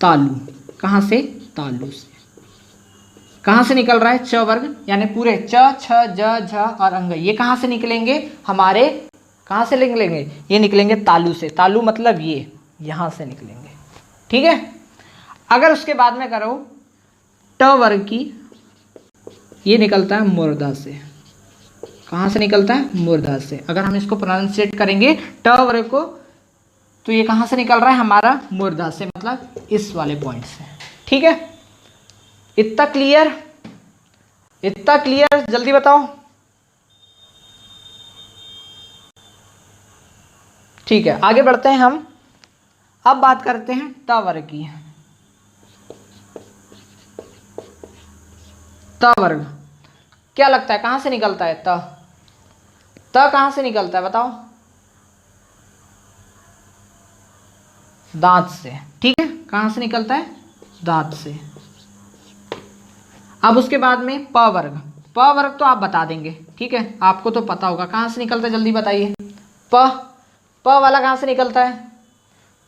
तालु, कहाँ से, तालु से। कहाँ से निकल रहा है, च वर्ग, यानी पूरे च छ ज झ और अंग, ये कहाँ से निकलेंगे हमारे, कहाँ से निकलेंगे, ये निकलेंगे तालु से। तालु मतलब ये यहां से निकलेंगे। ठीक है, अगर उसके बाद में करो ट वर्ग की, ये निकलता है मूर्धा से। कहाँ से निकलता है, मूर्धा से। अगर हम इसको प्रोनाउंसिएट करेंगे ट वर्ग को, तो ये कहाँ से निकल रहा है हमारा, मूर्धा से, मतलब इस वाले पॉइंट से। ठीक है, इतना क्लियर, इतना क्लियर, जल्दी बताओ। ठीक है, आगे बढ़ते हैं हम। अब बात करते हैं त वर्ग की। त वर्ग क्या लगता है कहाँ से निकलता है, त कहाँ से निकलता है बताओ, दांत से। ठीक है, कहाँ से निकलता है, दांत से। अब उसके बाद में प वर्ग, प वर्ग तो आप बता देंगे, ठीक है, आपको तो पता होगा कहाँ से निकलता है, जल्दी बताइए। प वाला कहाँ से निकलता है,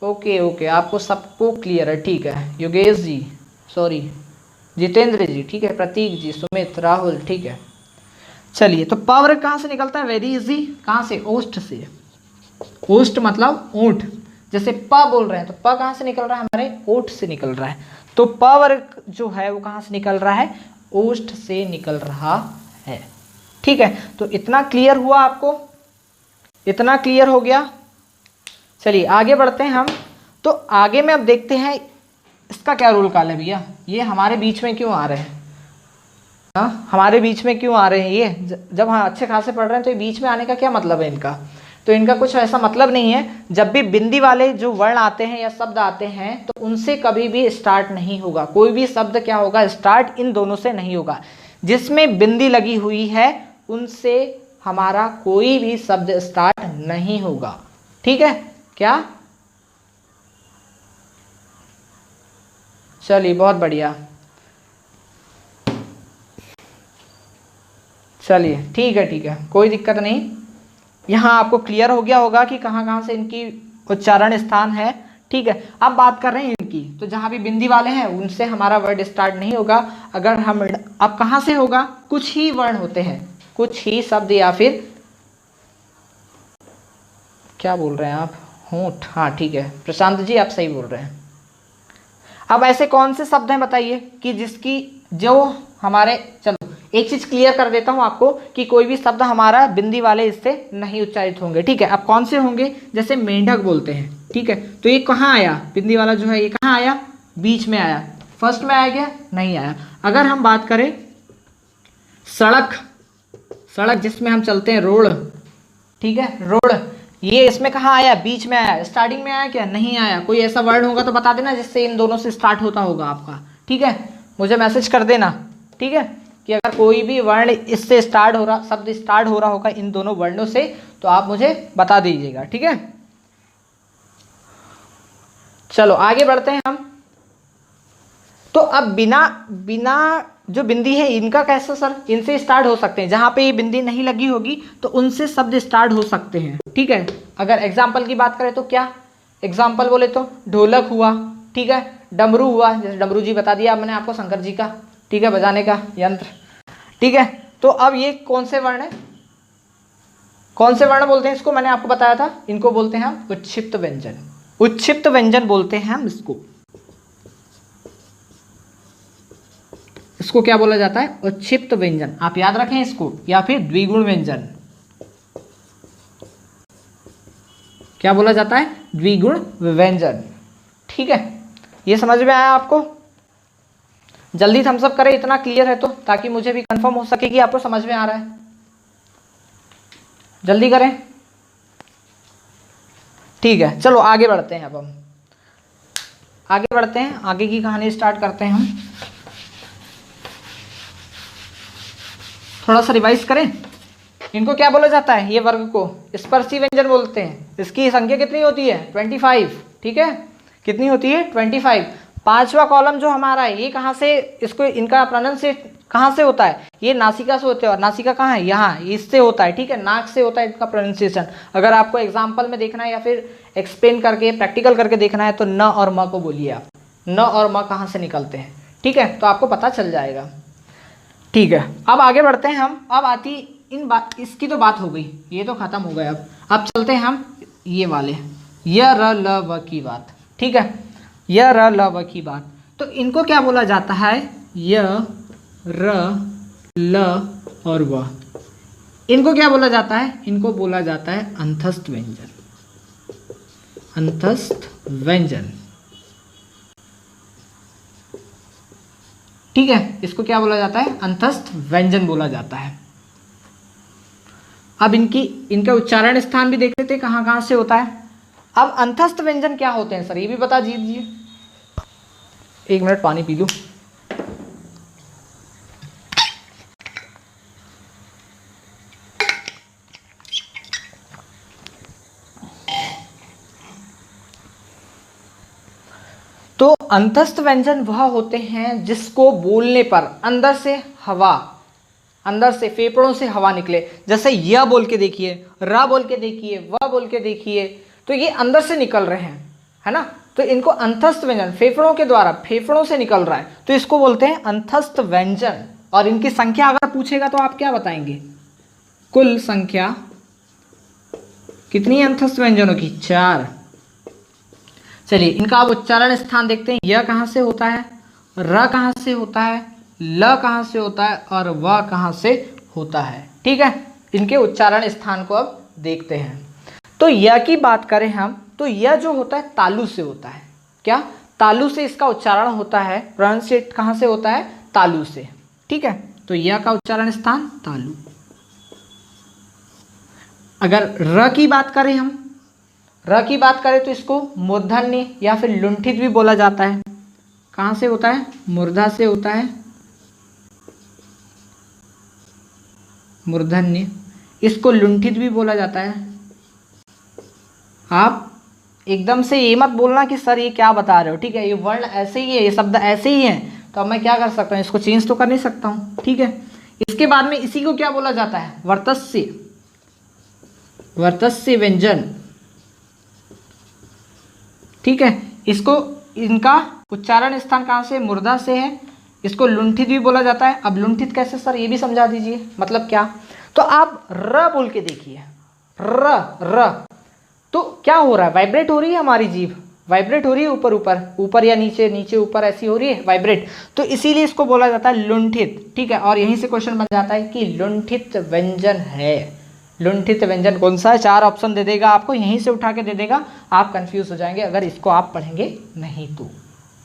ओके ओके, आपको सबको क्लियर है। ठीक है, योगेश जी, सॉरी जितेंद्र जी, ठीक है, प्रतीक जी, सुमित, राहुल, ठीक है। चलिए, तो प वर्ग कहाँ से निकलता है, वेरी इजी, कहाँ से, ओष्ठ से। ओष्ठ मतलब ऊंट, जैसे प बोल रहे हैं तो प कहाँ से निकल रहा है, हमारे ओठ से निकल रहा है। तो प वर्ग जो है वो कहाँ से निकल रहा है, ओष्ठ से निकल रहा है। ठीक है, तो इतना क्लियर हुआ आपको, इतना क्लियर हो गया। चलिए आगे बढ़ते हैं हम। तो आगे में अब देखते हैं इसका क्या रोल कॉल है भैया, ये हमारे बीच में क्यों आ रहे हैं, हाँ हमारे बीच में क्यों आ रहे हैं ये, जब हाँ अच्छे खासे पढ़ रहे हैं तो ये बीच में आने का क्या मतलब है इनका। तो इनका कुछ ऐसा मतलब नहीं है, जब भी बिंदी वाले जो वर्ण आते हैं या शब्द आते हैं तो उनसे कभी भी स्टार्ट नहीं होगा, कोई भी शब्द क्या होगा, स्टार्ट इन दोनों से नहीं होगा। जिसमें बिंदी लगी हुई है उनसे हमारा कोई भी शब्द स्टार्ट नहीं होगा। ठीक है, क्या, चलिए बहुत बढ़िया, चलिए ठीक है, ठीक है, कोई दिक्कत नहीं। यहाँ आपको क्लियर हो गया होगा कि कहाँ कहाँ से इनकी उच्चारण स्थान है। ठीक है, अब बात कर रहे हैं इनकी, तो जहाँ भी बिंदी वाले हैं उनसे हमारा वर्ड स्टार्ट नहीं होगा। अगर हम, अब कहाँ से होगा, कुछ ही वर्ण होते हैं, कुछ ही शब्द, या फिर क्या बोल रहे हैं आप, होंठ, हाँ ठीक है प्रशांत जी आप सही बोल रहे हैं। अब ऐसे कौन से शब्द हैं बताइए कि जिसकी जो हमारे, चलो एक चीज क्लियर कर देता हूं आपको कि कोई भी शब्द हमारा बिंदी वाले इससे नहीं उच्चारित होंगे। ठीक है, अब कौन से होंगे, जैसे मेंढक बोलते हैं, ठीक है, तो ये कहाँ आया, बिंदी वाला जो है ये कहाँ आया, बीच में आया, फर्स्ट में आया क्या, नहीं आया। अगर हम बात करें सड़क, सड़क जिसमें हम चलते हैं, रोड, ठीक है, रोड, ये इसमें कहाँ आया, बीच में आया, स्टार्टिंग में आया क्या, नहीं आया। कोई ऐसा वर्ड होगा तो बता देना जिससे इन दोनों से स्टार्ट होता होगा आपका। ठीक है, मुझे मैसेज कर देना, ठीक है, कि अगर कोई भी वर्ण इससे स्टार्ट हो रहा, शब्द स्टार्ट हो रहा होगा इन दोनों वर्णों से, तो आप मुझे बता दीजिएगा। ठीक है, चलो आगे बढ़ते हैं हम। तो अब बिना जो बिंदी है इनका कैसा सर, इनसे स्टार्ट हो सकते हैं, जहां पे ये बिंदी नहीं लगी होगी तो उनसे शब्द स्टार्ट हो सकते हैं। ठीक है, अगर एग्जाम्पल की बात करें तो क्या एग्जाम्पल बोले तो ढोलक हुआ, ठीक है, डमरू हुआ, जैसे डमरू जी बता दिया मैंने आपको, शंकर जी का, ठीक है, बजाने का यंत्र। ठीक है, तो अब ये कौन से वर्ण है, कौन से वर्ण बोलते हैं इसको, मैंने आपको बताया था, इनको बोलते हैं हम उच्छिप्त व्यंजन, उच्छिप्त व्यंजन बोलते हैं हम इसको। इसको क्या बोला जाता है, उच्छिप्त व्यंजन, आप याद रखें इसको, या फिर द्विगुण व्यंजन, क्या बोला जाता है, द्विगुण व्यंजन। ठीक है, ये समझ में आया आपको, जल्दी थम्स अप करें इतना क्लियर है तो, ताकि मुझे भी कंफर्म हो सके कि आपको समझ में आ रहा है, जल्दी करें। ठीक है, चलो आगे बढ़ते हैं। अब हम आगे बढ़ते हैं, आगे की कहानी स्टार्ट करते हैं हम। थोड़ा सा रिवाइज करें। इनको क्या बोला जाता है, ये वर्ग को स्पर्शी व्यंजन बोलते हैं। इसकी संख्या कितनी होती है 25, ठीक है, कितनी होती है 25। पांचवा कॉलम जो हमारा है ये कहाँ से, इसको इनका प्रोनाउंसिएशन कहाँ से होता है, ये नासिका से होते हैं, और नासिका कहाँ है, यहाँ, इससे होता है, ठीक है, नाक से होता है इनका प्रोनाउंसिएशन। अगर आपको एग्जाम्पल में देखना है या फिर एक्सप्लेन करके प्रैक्टिकल करके देखना है तो न और म को बोलिए आप, न और म कहाँ से निकलते हैं, ठीक है, तो आपको पता चल जाएगा। ठीक है, अब आगे बढ़ते हैं हम। अब आती इन बात, इसकी तो बात हो गई, ये तो खत्म हो गया। अब चलते हैं हम ये वाले य र ल व की बात, ठीक है, य र ल व की बात। तो इनको क्या बोला जाता है, य र ल और व, इनको क्या बोला जाता है, इनको बोला जाता है अंतस्थ व्यंजन, अंतस्थ व्यंजन, ठीक है, इसको क्या बोला जाता है, अंतस्थ व्यंजन बोला जाता है। अब इनका उच्चारण स्थान भी देख लेते हैं कहाँ कहाँ से होता है। अब अंतस्थ व्यंजन क्या होते हैं सर, ये भी बता दीजिए। 1 मिनट पानी पी लूं। तो अंतस्थ व्यंजन वह होते हैं जिसको बोलने पर अंदर से हवा, अंदर से फेफड़ों से हवा निकले। जैसे य बोल के देखिए, र बोल के देखिए, व बोल के देखिए, तो ये अंदर से निकल रहे हैं, है ना, तो इनको अंतस्थ व्यंजन, फेफड़ों के द्वारा, फेफड़ों से निकल रहा है, तो इसको बोलते हैं अंतस्थ व्यंजन। और इनकी संख्या अगर पूछेगा तो आप क्या बताएंगे, कुल संख्या कितनी है अंतस्थ व्यंजनों की, 4। चलिए इनका अब उच्चारण स्थान देखते हैं। यह कहाँ से होता है, र कहाँ से होता है, ल कहाँ से होता है, और व कहाँ से होता है, ठीक है। इनके उच्चारण स्थान को अब देखते हैं। तो यह की बात करें हम, तो यह जो होता है तालु से होता है, क्या, तालु से इसका उच्चारण होता है, प्रोनाउंसिएट कहाँ से होता है, तालु से, ठीक है। तो यह का उच्चारण स्थान तालु। अगर र की बात करें हम, र की बात करें तो इसको मूर्धन्य या फिर लुंठित भी बोला जाता है। कहाँ से होता है, मूर्धा से होता है, मूर्धन्य, इसको लुंठित भी बोला जाता है। आप एकदम से ये मत बोलना कि सर ये क्या बता रहे हो, ठीक है, ये वर्ण ऐसे ही है, ये शब्द ऐसे ही है, तो अब मैं क्या कर सकता हूँ, इसको चेंज तो कर नहीं सकता हूँ, ठीक है। इसके बाद में इसी को क्या बोला जाता है, वर्तस्य, वर्तस्य व्यंजन, ठीक है। इसको, इनका उच्चारण स्थान कहाँ से, मूर्धा से है, इसको लुंठित भी बोला जाता है। अब लुंठित कैसे सर, ये भी समझा दीजिए, मतलब क्या। तो आप र बोल के देखिए, र र, तो क्या हो रहा है, वाइब्रेट हो रही है हमारी जीभ, वाइब्रेट हो रही है, ऊपर ऊपर, ऊपर या नीचे, नीचे ऊपर, ऐसी हो रही है वाइब्रेट, तो इसीलिए इसको बोला जाता है लुंठित, ठीक है। और यहीं से क्वेश्चन बन जाता है कि लुंठित व्यंजन है, लुंठित व्यंजन कौन सा है, 4 ऑप्शन दे देगा आपको, यहीं से उठा के दे देगा, आप कंफ्यूज हो जाएंगे अगर इसको आप पढ़ेंगे नहीं तो,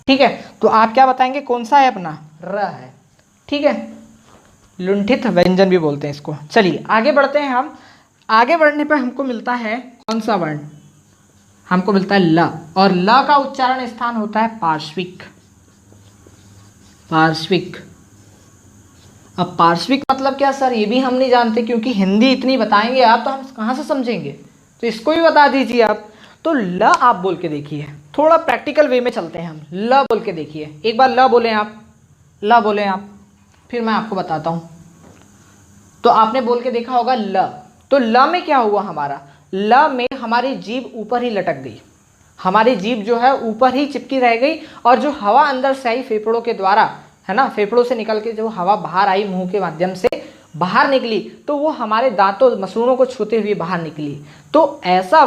ठीक है। तो आप क्या बताएंगे, कौन सा है अपना, र है, ठीक है, लुंठित व्यंजन भी बोलते हैं इसको। चलिए आगे बढ़ते हैं हम। आगे बढ़ने पर हमको मिलता है कौन सा वर्ण, हमको मिलता है ल, और ल का उच्चारण स्थान होता है पार्श्विक, पार्श्विक। अब पार्श्विक मतलब क्या सर, ये भी हम नहीं जानते, क्योंकि हिंदी इतनी बताएंगे आप तो हम कहाँ से समझेंगे, तो इसको भी बता दीजिए आप। तो ल आप बोल के देखिए, थोड़ा प्रैक्टिकल वे में चलते हैं हम, ल बोल के देखिए, एक बार ल बोलें आप, ल बोलें आप, फिर मैं आपको बताता हूँ। तो आपने बोल के देखा होगा ल, तो ल में क्या हुआ हमारा, ल में हमारी जीभ ऊपर ही लटक गई, हमारी जीभ जो है ऊपर ही चिपकी रह गई, और जो हवा अंदर से आई फेफड़ों के द्वारा, है ना, फेफड़ों से निकल के जो हवा बाहर आई मुंह के माध्यम से बाहर निकली, तो वो हमारे दांतों मसूड़ों को छूते हुए बाहर निकली। तो ऐसा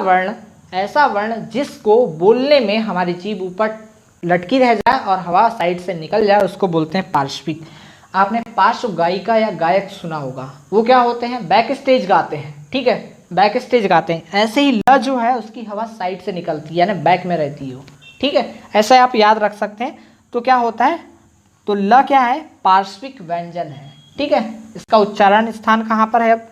वर्ण जिसको बोलने में हमारी जीभ ऊपर लटकी रह जाए और हवा साइड से निकल जाए, उसको बोलते हैं पार्श्विक। आपने पार्श्व गायिका या गायक सुना होगा, वो क्या होते हैं, बैक स्टेज गाते हैं, ठीक है, बैक स्टेज गाते हैं। ऐसे ही ल जो है उसकी हवा साइड से निकलती है, यानी बैक में रहती हो, ठीक है, ऐसा आप याद रख सकते हैं। तो क्या होता है, तो ल क्या है, पार्श्विक व्यंजन है, ठीक है। इसका उच्चारण स्थान कहाँ पर है, अब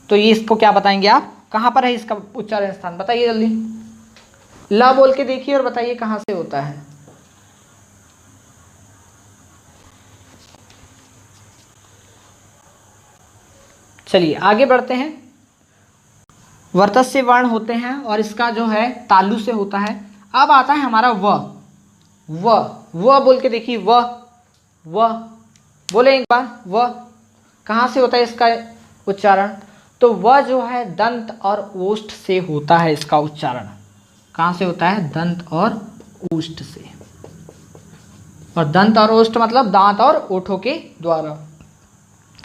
तो ये इसको क्या बताएंगे आप, कहाँ पर है इसका उच्चारण स्थान, बताइए जल्दी, ल बोल के देखिए और बताइए कहाँ से होता है। चलिए आगे बढ़ते हैं। वर्तस्य वर्ण होते हैं और इसका जो है तालु से होता है। अब आता है हमारा व बोल के देखिए, व बोले एक बार, व कहाँ से होता है इसका उच्चारण? तो वह जो है दंत और ओष्ठ से होता है इसका उच्चारण। कहाँ से होता है? दंत और ओष्ठ से। और दंत और ओष्ठ मतलब दांत और ओठों के द्वारा।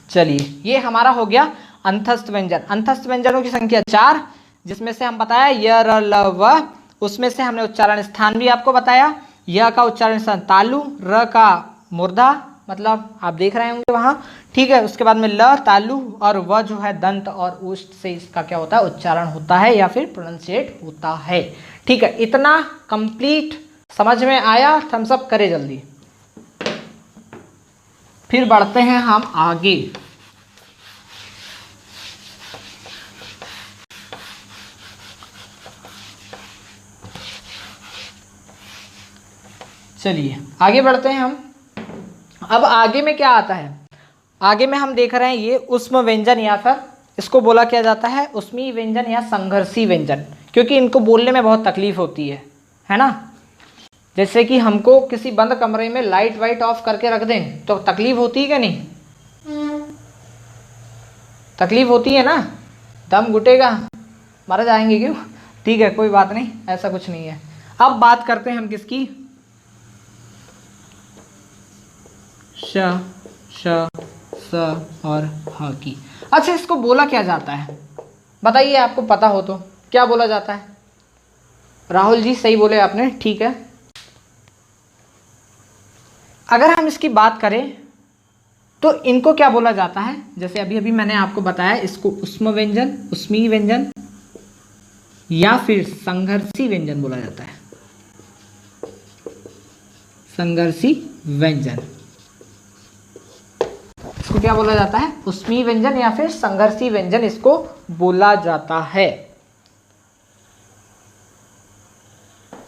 चलिए ये हमारा हो गया अंतस्थ व्यंजन। अंतस्थ व्यंजनों की संख्या 4, जिसमें से हम बताया य र ल व, उसमें से हमने उच्चारण स्थान भी आपको बताया। य का उच्चारण स्थान तालु, र का मूर्धा मतलब आप देख रहे होंगे वहाँ, ठीक है। उसके बाद में ल तालु और व जो है दंत और ओष्ठ से इसका क्या होता है? उच्चारण होता है या फिर प्रोनाउंसिएट होता है, ठीक है। इतना कंप्लीट समझ में आया? थम्स अप करें जल्दी। फिर बढ़ते हैं हम आगे। चलिए आगे बढ़ते हैं हम। अब आगे में क्या आता है? आगे में हम देख रहे हैं ये उष्म व्यंजन या फिर इसको बोला क्या जाता है? उष्मी व्यंजन या संघर्षी व्यंजन, क्योंकि इनको बोलने में बहुत तकलीफ होती है ना। जैसे कि हमको किसी बंद कमरे में लाइट वाइट ऑफ करके रख दें तो तकलीफ होती है क्या? नहीं तकलीफ होती है ना, दम घुटेगा, मर जाएंगे क्यों? ठीक है कोई बात नहीं, ऐसा कुछ नहीं है। अब बात करते हैं हम किसकी? श, श, स और ह की। अच्छा इसको बोला क्या जाता है बताइए, आपको पता हो तो क्या बोला जाता है? राहुल जी सही बोले आपने, ठीक है। अगर हम इसकी बात करें तो इनको क्या बोला जाता है? जैसे अभी अभी मैंने आपको बताया, इसको उष्म व्यंजन, उष्मी व्यंजन या फिर संघर्षी व्यंजन बोला जाता है। संघर्षी व्यंजन, इसको क्या बोला जाता है? उष्मी व्यंजन या फिर संघर्षी व्यंजन इसको बोला जाता है।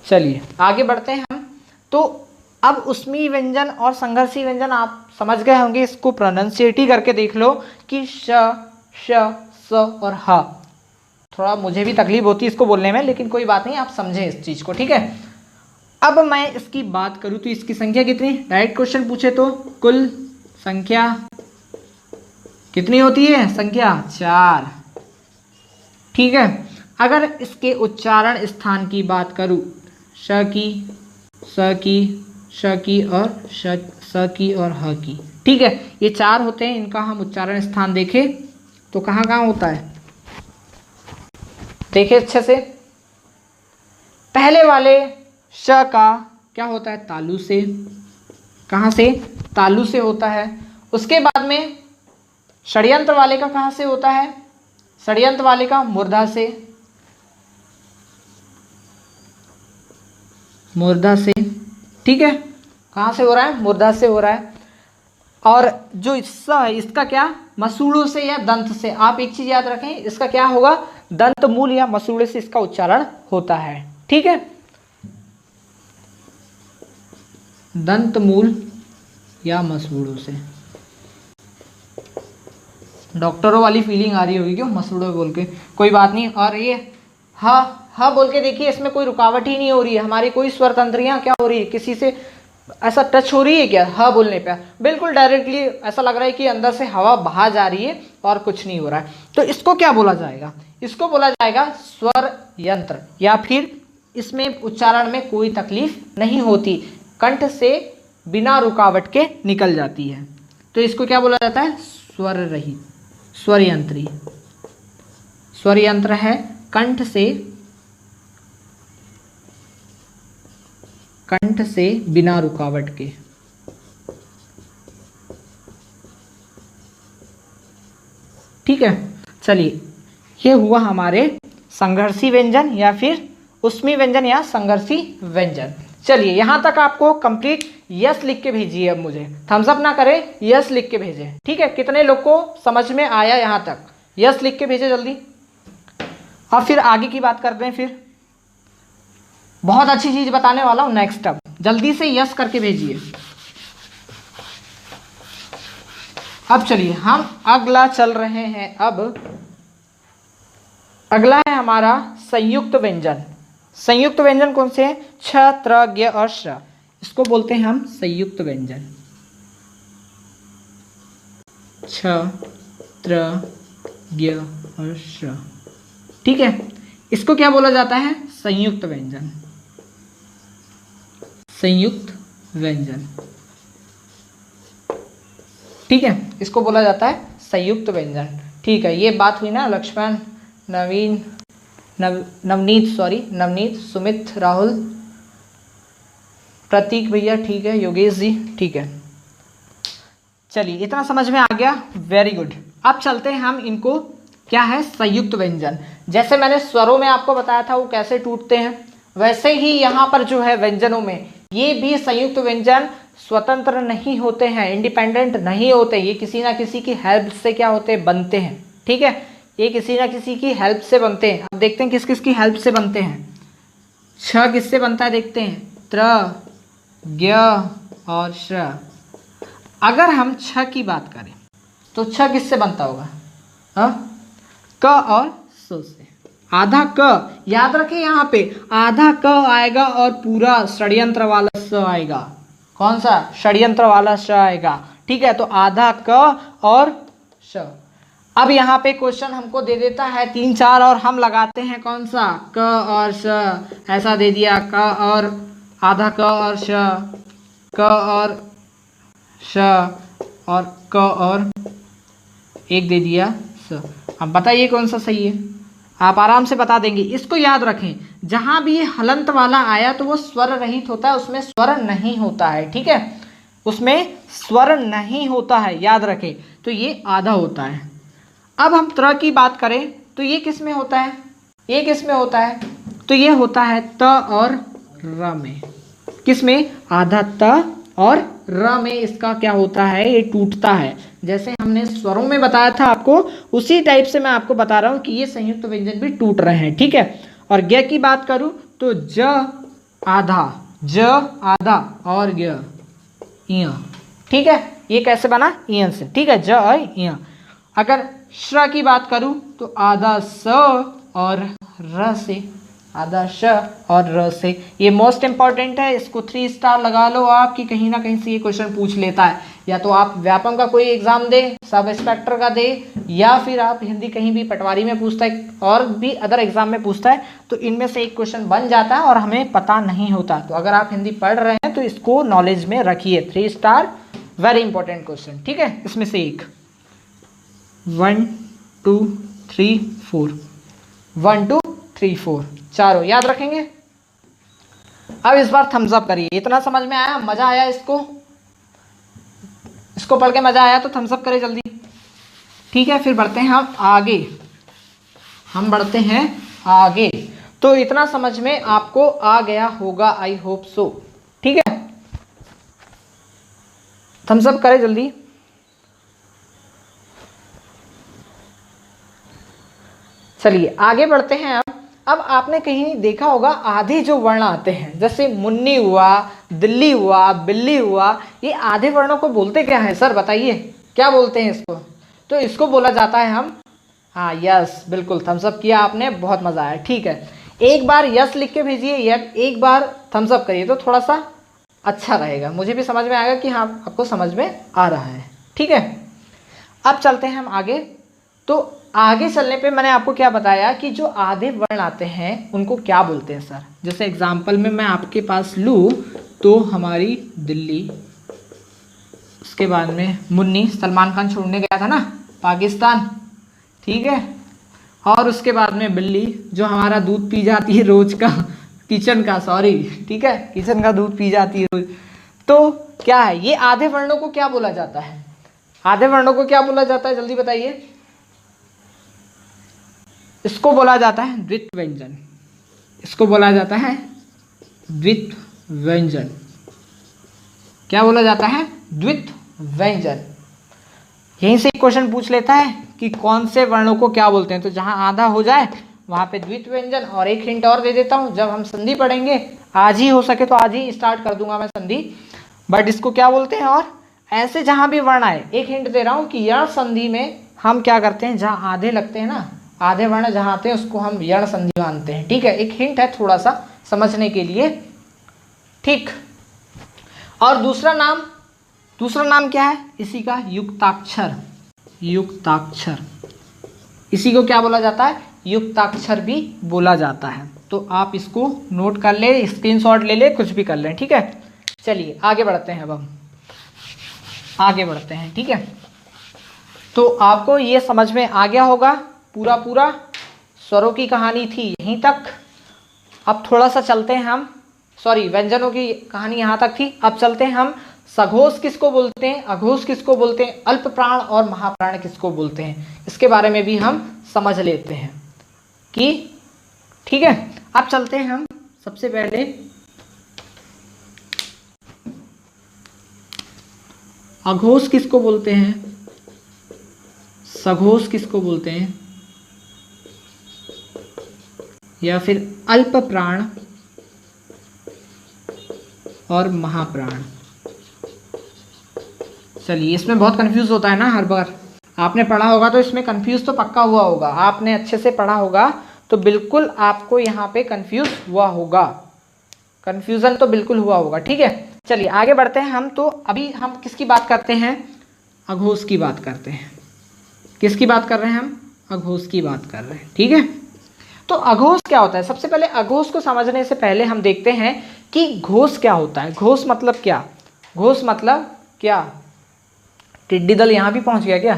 चलिए आगे बढ़ते हैं हम। तो अब उष्मी व्यंजन और संघर्षी व्यंजन आप समझ गए होंगे, इसको प्रोनाउंसिएट ही करके देख लो कि श, श, स और ह। थोड़ा मुझे भी तकलीफ होती है इसको बोलने में, लेकिन कोई बात नहीं, आप समझें इस चीज़ को, ठीक है। अब मैं इसकी बात करूं तो इसकी संख्या कितनी? डायरेक्ट क्वेश्चन पूछे तो कुल संख्या कितनी होती है? संख्या 4, ठीक है। अगर इसके उच्चारण स्थान की बात करूं, श की, स की, श की और स की और ह की, ठीक है। ये 4 होते हैं, इनका हम उच्चारण स्थान देखें तो कहाँ कहाँ होता है? देखिए अच्छे से। पहले वाले श का क्या होता है? तालु से। कहाँ से? तालु से होता है। उसके बाद में षड्यंत्र वाले का कहाँ से होता है? षड्यंत्र वाले का मूर्धा से। मूर्धा से, ठीक है। कहाँ से हो रहा है? मूर्धा से हो रहा है। और जो इसका क्या? मसूड़ों से या दंत से। आप एक चीज याद रखें, इसका क्या होगा? दंत मूल या मसूड़े से इसका उच्चारण होता है, ठीक है। दंत मूल या मसूड़ों से। डॉक्टरों वाली फीलिंग आ रही होगी क्यों मसूड़ों बोल के? कोई बात नहीं। और ये हा बोल के देखिए, इसमें कोई रुकावट ही नहीं हो रही है, हमारी कोई स्वर तंत्रियां क्या हो रही है, किसी से ऐसा टच हो रही है क्या? हा बोलने पे बिल्कुल डायरेक्टली ऐसा लग रहा है कि अंदर से हवा बाहर जा रही है और कुछ नहीं हो रहा है। तो इसको क्या बोला जाएगा? इसको बोला जाएगा स्वर यंत्र, या फिर इसमें उच्चारण में कोई तकलीफ नहीं होती, कंठ से बिना रुकावट के निकल जाती है। तो इसको क्या बोला जाता है? स्वर रहित, स्वर यंत्री। स्वर यंत्र है कंठ से बिना रुकावट के। ठीक है। चलिए ये हुआ हमारे संघर्षी व्यंजन या फिर उष्मी व्यंजन या संघर्षी व्यंजन। चलिए यहां तक आपको कंप्लीट यस लिख के भेजिए। अब मुझे थम्स अप ना करें, यस लिख के भेजें, ठीक है। कितने लोग को समझ में आया यहां तक? यस लिख के भेजें जल्दी। अब फिर आगे की बात करते हैं। फिर बहुत अच्छी चीज बताने वाला हूं नेक्स्ट। अब जल्दी से यस करके भेजिए। अब चलिए हम अगला चल रहे हैं। अब अगला है हमारा संयुक्त व्यंजन। संयुक्त व्यंजन कौन से हैं? छ, त्र, ज्ञ और श। इसको बोलते हैं हम संयुक्त व्यंजन। छ, त्र, ज्ञ और श। ठीक है, इसको क्या बोला जाता है? संयुक्त व्यंजन। संयुक्त व्यंजन, ठीक है, इसको बोला जाता है संयुक्त व्यंजन। ठीक है, ये बात हुई ना लक्ष्मण, नवीन, नवनीत, सुमित, राहुल, प्रतीक भैया, ठीक है, योगेश जी, ठीक है। चलिए इतना समझ में आ गया, वेरी गुड। अब चलते हैं हम इनको, क्या है? संयुक्त व्यंजन। जैसे मैंने स्वरों में आपको बताया था वो कैसे टूटते हैं, वैसे ही यहाँ पर जो है व्यंजनों में ये भी संयुक्त व्यंजन स्वतंत्र नहीं होते हैं, इंडिपेंडेंट नहीं होते, ये किसी ना किसी की हेल्प से क्या होते हैं? बनते हैं। ठीक है, ये किसी ना किसी की हेल्प से बनते हैं। अब देखते हैं किस किस की हेल्प से बनते हैं। छ किससे बनता है देखते हैं, त्र, ज्ञ और श। अगर हम छ की बात करें तो छ किससे बनता होगा? क और स से। आधा क, याद रखें यहाँ पे आधा क आएगा और पूरा षड्यंत्र वाला स आएगा। कौन सा? षड्यंत्र वाला श आएगा। ठीक है, तो आधा क और श। अब यहाँ पे क्वेश्चन हमको दे देता है 3 4 और हम लगाते हैं कौन सा? क और श। ऐसा दे दिया, क और आधा क और श, क और श और क और एक दे दिया स। अब बताइए कौन सा सही है? आप आराम से बता देंगे। इसको याद रखें, जहां भी ये हलंत वाला आया तो वो स्वर रहित होता है, उसमें स्वर नहीं होता है। ठीक है, उसमें स्वर नहीं होता है, याद रखें। तो ये आधा होता है। अब हम त्र की बात करें तो ये किस में होता है? ये किस में होता है? तो ये होता है त और र में। किस में? आधा त और र में इसका क्या होता है? ये टूटता है। जैसे हमने स्वरों में बताया था आपको, उसी टाइप से मैं आपको बता रहा हूँ कि ये संयुक्त व्यंजन भी टूट रहे हैं। ठीक है, और ज्ञ की बात करूँ तो ज आधा और ज्ञ इय। ठीक है, ये कैसे बना? इय से। ठीक है, ज और इय। अगर श्र की बात करूँ तो आधा स और र से, आधा श और र से। ये मोस्ट इंपॉर्टेंट है, इसको 3 स्टार लगा लो आप कि कहीं ना कहीं से ये क्वेश्चन पूछ लेता है। या तो आप व्यापम का कोई एग्जाम दे, सब इंस्पेक्टर का दे, या फिर आप हिंदी कहीं भी पटवारी में पूछता है और भी अदर एग्जाम में पूछता है, तो इनमें से एक क्वेश्चन बन जाता है और हमें पता नहीं होता। तो अगर आप हिंदी पढ़ रहे हैं तो इसको नॉलेज में रखिए। 3 स्टार, वेरी इंपॉर्टेंट क्वेश्चन। ठीक है, इसमें से एक 1 2 3 4, 1 2 3 4 चारों याद रखेंगे। अब इस बार थम्स अप करिए। इतना समझ में आया? मजा आया? इसको पढ़ के मजा आया तो थम्स अप करें जल्दी। ठीक है, फिर बढ़ते हैं हम आगे। बढ़ते हैं आगे। तो इतना समझ में आपको आ गया होगा, आई होप सो। ठीक है, थम्स अप करें जल्दी। चलिए आगे बढ़ते हैं। अब आपने कहीं देखा होगा आधे जो वर्ण आते हैं, जैसे मुन्नी हुआ, दिल्ली हुआ, बिल्ली हुआ, ये आधे वर्णों को बोलते क्या है सर? बताइए क्या बोलते हैं इसको? तो इसको बोला जाता है हम, हाँ यस, बिल्कुल, थम्स अप किया आपने, बहुत मजा आया। ठीक है, एक बार यस लिख के भेजिए, एक बार थम्स अप करिए तो थोड़ा सा अच्छा रहेगा, मुझे भी समझ में आएगा कि हाँ आपको समझ में आ रहा है। ठीक है, अब चलते हैं हम आगे। तो आगे चलने पे मैंने आपको क्या बताया कि जो आधे वर्ण आते हैं उनको क्या बोलते हैं सर? जैसे एग्जाम्पल में मैं आपके पास लूँ तो हमारी दिल्ली, उसके बाद में मुन्नी, सलमान खान छोड़ने गया था ना पाकिस्तान, ठीक है, और उसके बाद में बिल्ली जो हमारा दूध पी जाती है रोज का, किचन का, सॉरी, ठीक है, किचन का दूध पी जाती है रोज। तो क्या है ये आधे वर्णों को क्या बोला जाता है? आधे वर्णों को क्या बोला जाता है जल्दी बताइए? इसको बोला जाता है द्वित व्यंजन। इसको बोला जाता है द्वित व्यंजन। क्या बोला जाता है? द्वित व्यंजन। यहीं से क्वेश्चन पूछ लेता है कि कौन से वर्णों को क्या बोलते हैं। तो जहां आधा हो जाए वहां पे द्वित व्यंजन। और एक हिंट और दे देता हूं, जब हम संधि पढ़ेंगे, आज ही हो सके तो आज ही स्टार्ट कर दूंगा मैं संधि, बट इसको क्या बोलते हैं? और ऐसे जहां भी वर्ण आए, एक हिंट दे रहा हूं कि यण संधि में हम क्या करते हैं, जहां आधे लगते हैं ना, आधे वर्ण जहां आते हैं उसको हम यण संधि मानते हैं। ठीक है, एक हिंट है थोड़ा सा समझने के लिए। ठीक, और दूसरा नाम क्या है इसी का, युक्ताक्षर। युक्ताक्षर, इसी को क्या बोला जाता है, युक्ताक्षर भी बोला जाता है। तो आप इसको नोट कर ले, स्क्रीनशॉट ले ले, कुछ भी कर लें। ठीक है, चलिए आगे बढ़ते हैं। अब हम आगे बढ़ते हैं। ठीक है, तो आपको ये समझ में आ गया होगा पूरा स्वरों की कहानी थी यहीं तक। अब थोड़ा सा चलते हैं हम, व्यंजनों की कहानी यहाँ तक थी। अब चलते हैं हम, सघोष किसको बोलते हैं, अघोष किसको बोलते हैं, अल्प प्राण और महाप्राण किसको बोलते हैं, इसके बारे में भी हम समझ लेते हैं कि ठीक है। अब चलते हैं हम सबसे पहले अघोष किसको बोलते हैं, सघोष किसको बोलते हैं, या फिर अल्प प्राण और महाप्राण। चलिए, इसमें बहुत कंफ्यूज होता है ना, हर बार आपने पढ़ा होगा तो इसमें कंफ्यूज तो पक्का हुआ होगा। आपने अच्छे से पढ़ा होगा तो बिल्कुल आपको यहाँ पे कंफ्यूज हुआ होगा, कंफ्यूजन तो बिल्कुल हुआ होगा। ठीक है, चलिए आगे बढ़ते हैं हम। तो अभी हम किसकी बात करते हैं, अघोष की बात करते हैं। किसकी बात कर रहे हैं हम, अघोष की बात कर रहे हैं। ठीक है, तो अघोष क्या होता है, सबसे पहले अघोष को समझने से पहले हम देखते हैं कि घोष क्या होता है। घोष मतलब क्या, घोष मतलब क्या, टिड्डी दल यहाँ भी पहुंच गया क्या,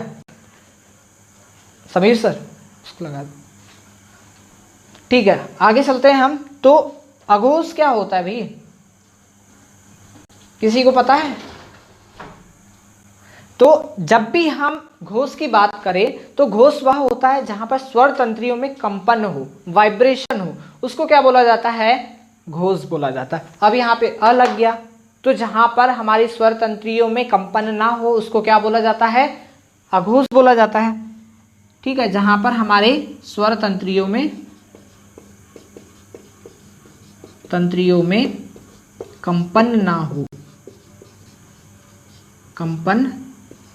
समीर सर उसको लगा दो। ठीक है, आगे चलते हैं हम। तो अघोष क्या होता है भाई, किसी को पता है? तो जब भी हम घोष की बात करें तो घोष वह होता है जहां पर स्वर तंत्रियों में कंपन हो, वाइब्रेशन हो, उसको क्या बोला जाता है, घोष बोला जाता है। अब यहाँ पे अ लग गया, तो जहां पर हमारी स्वर तंत्रियों में कंपन ना हो उसको क्या बोला जाता है, अघोष बोला जाता है। ठीक है, जहां पर हमारे स्वर तंत्रियों में कंपन ना हो, कंपन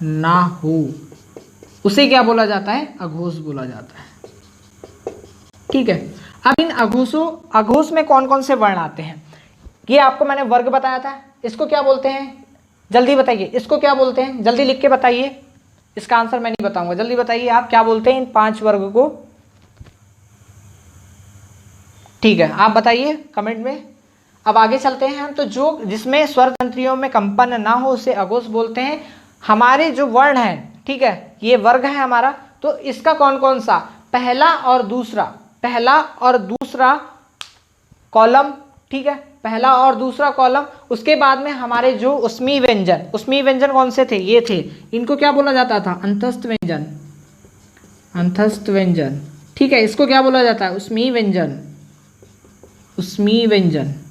ना हो, उसे क्या बोला जाता है, अघोष बोला जाता है। ठीक है, अब इन अघोष में कौन कौन से वर्ण आते हैं, ये आपको मैंने वर्ग बताया था। इसको क्या बोलते हैं, जल्दी बताइए, इसको क्या बोलते हैं, जल्दी लिख के बताइए। इसका आंसर मैं नहीं बताऊंगा, जल्दी बताइए आप क्या बोलते हैं इन 5 वर्ग को। ठीक है, आप बताइए कमेंट में। अब आगे चलते हैं हम। तो जो जिसमें स्वर तंत्रियों में कंपन ना हो उसे अघोष बोलते हैं। हमारे जो वर्ण हैं, ठीक है, ये वर्ग है हमारा, तो इसका कौन कौन सा, पहला और दूसरा कॉलम। ठीक है, पहला और दूसरा कॉलम। उसके बाद में हमारे जो उस्मी व्यंजन कौन से थे, ये थे, इनको क्या बोला जाता था, अंतस्थ व्यंजन। ठीक है, इसको क्या बोला जाता है, उस्मी व्यंजन।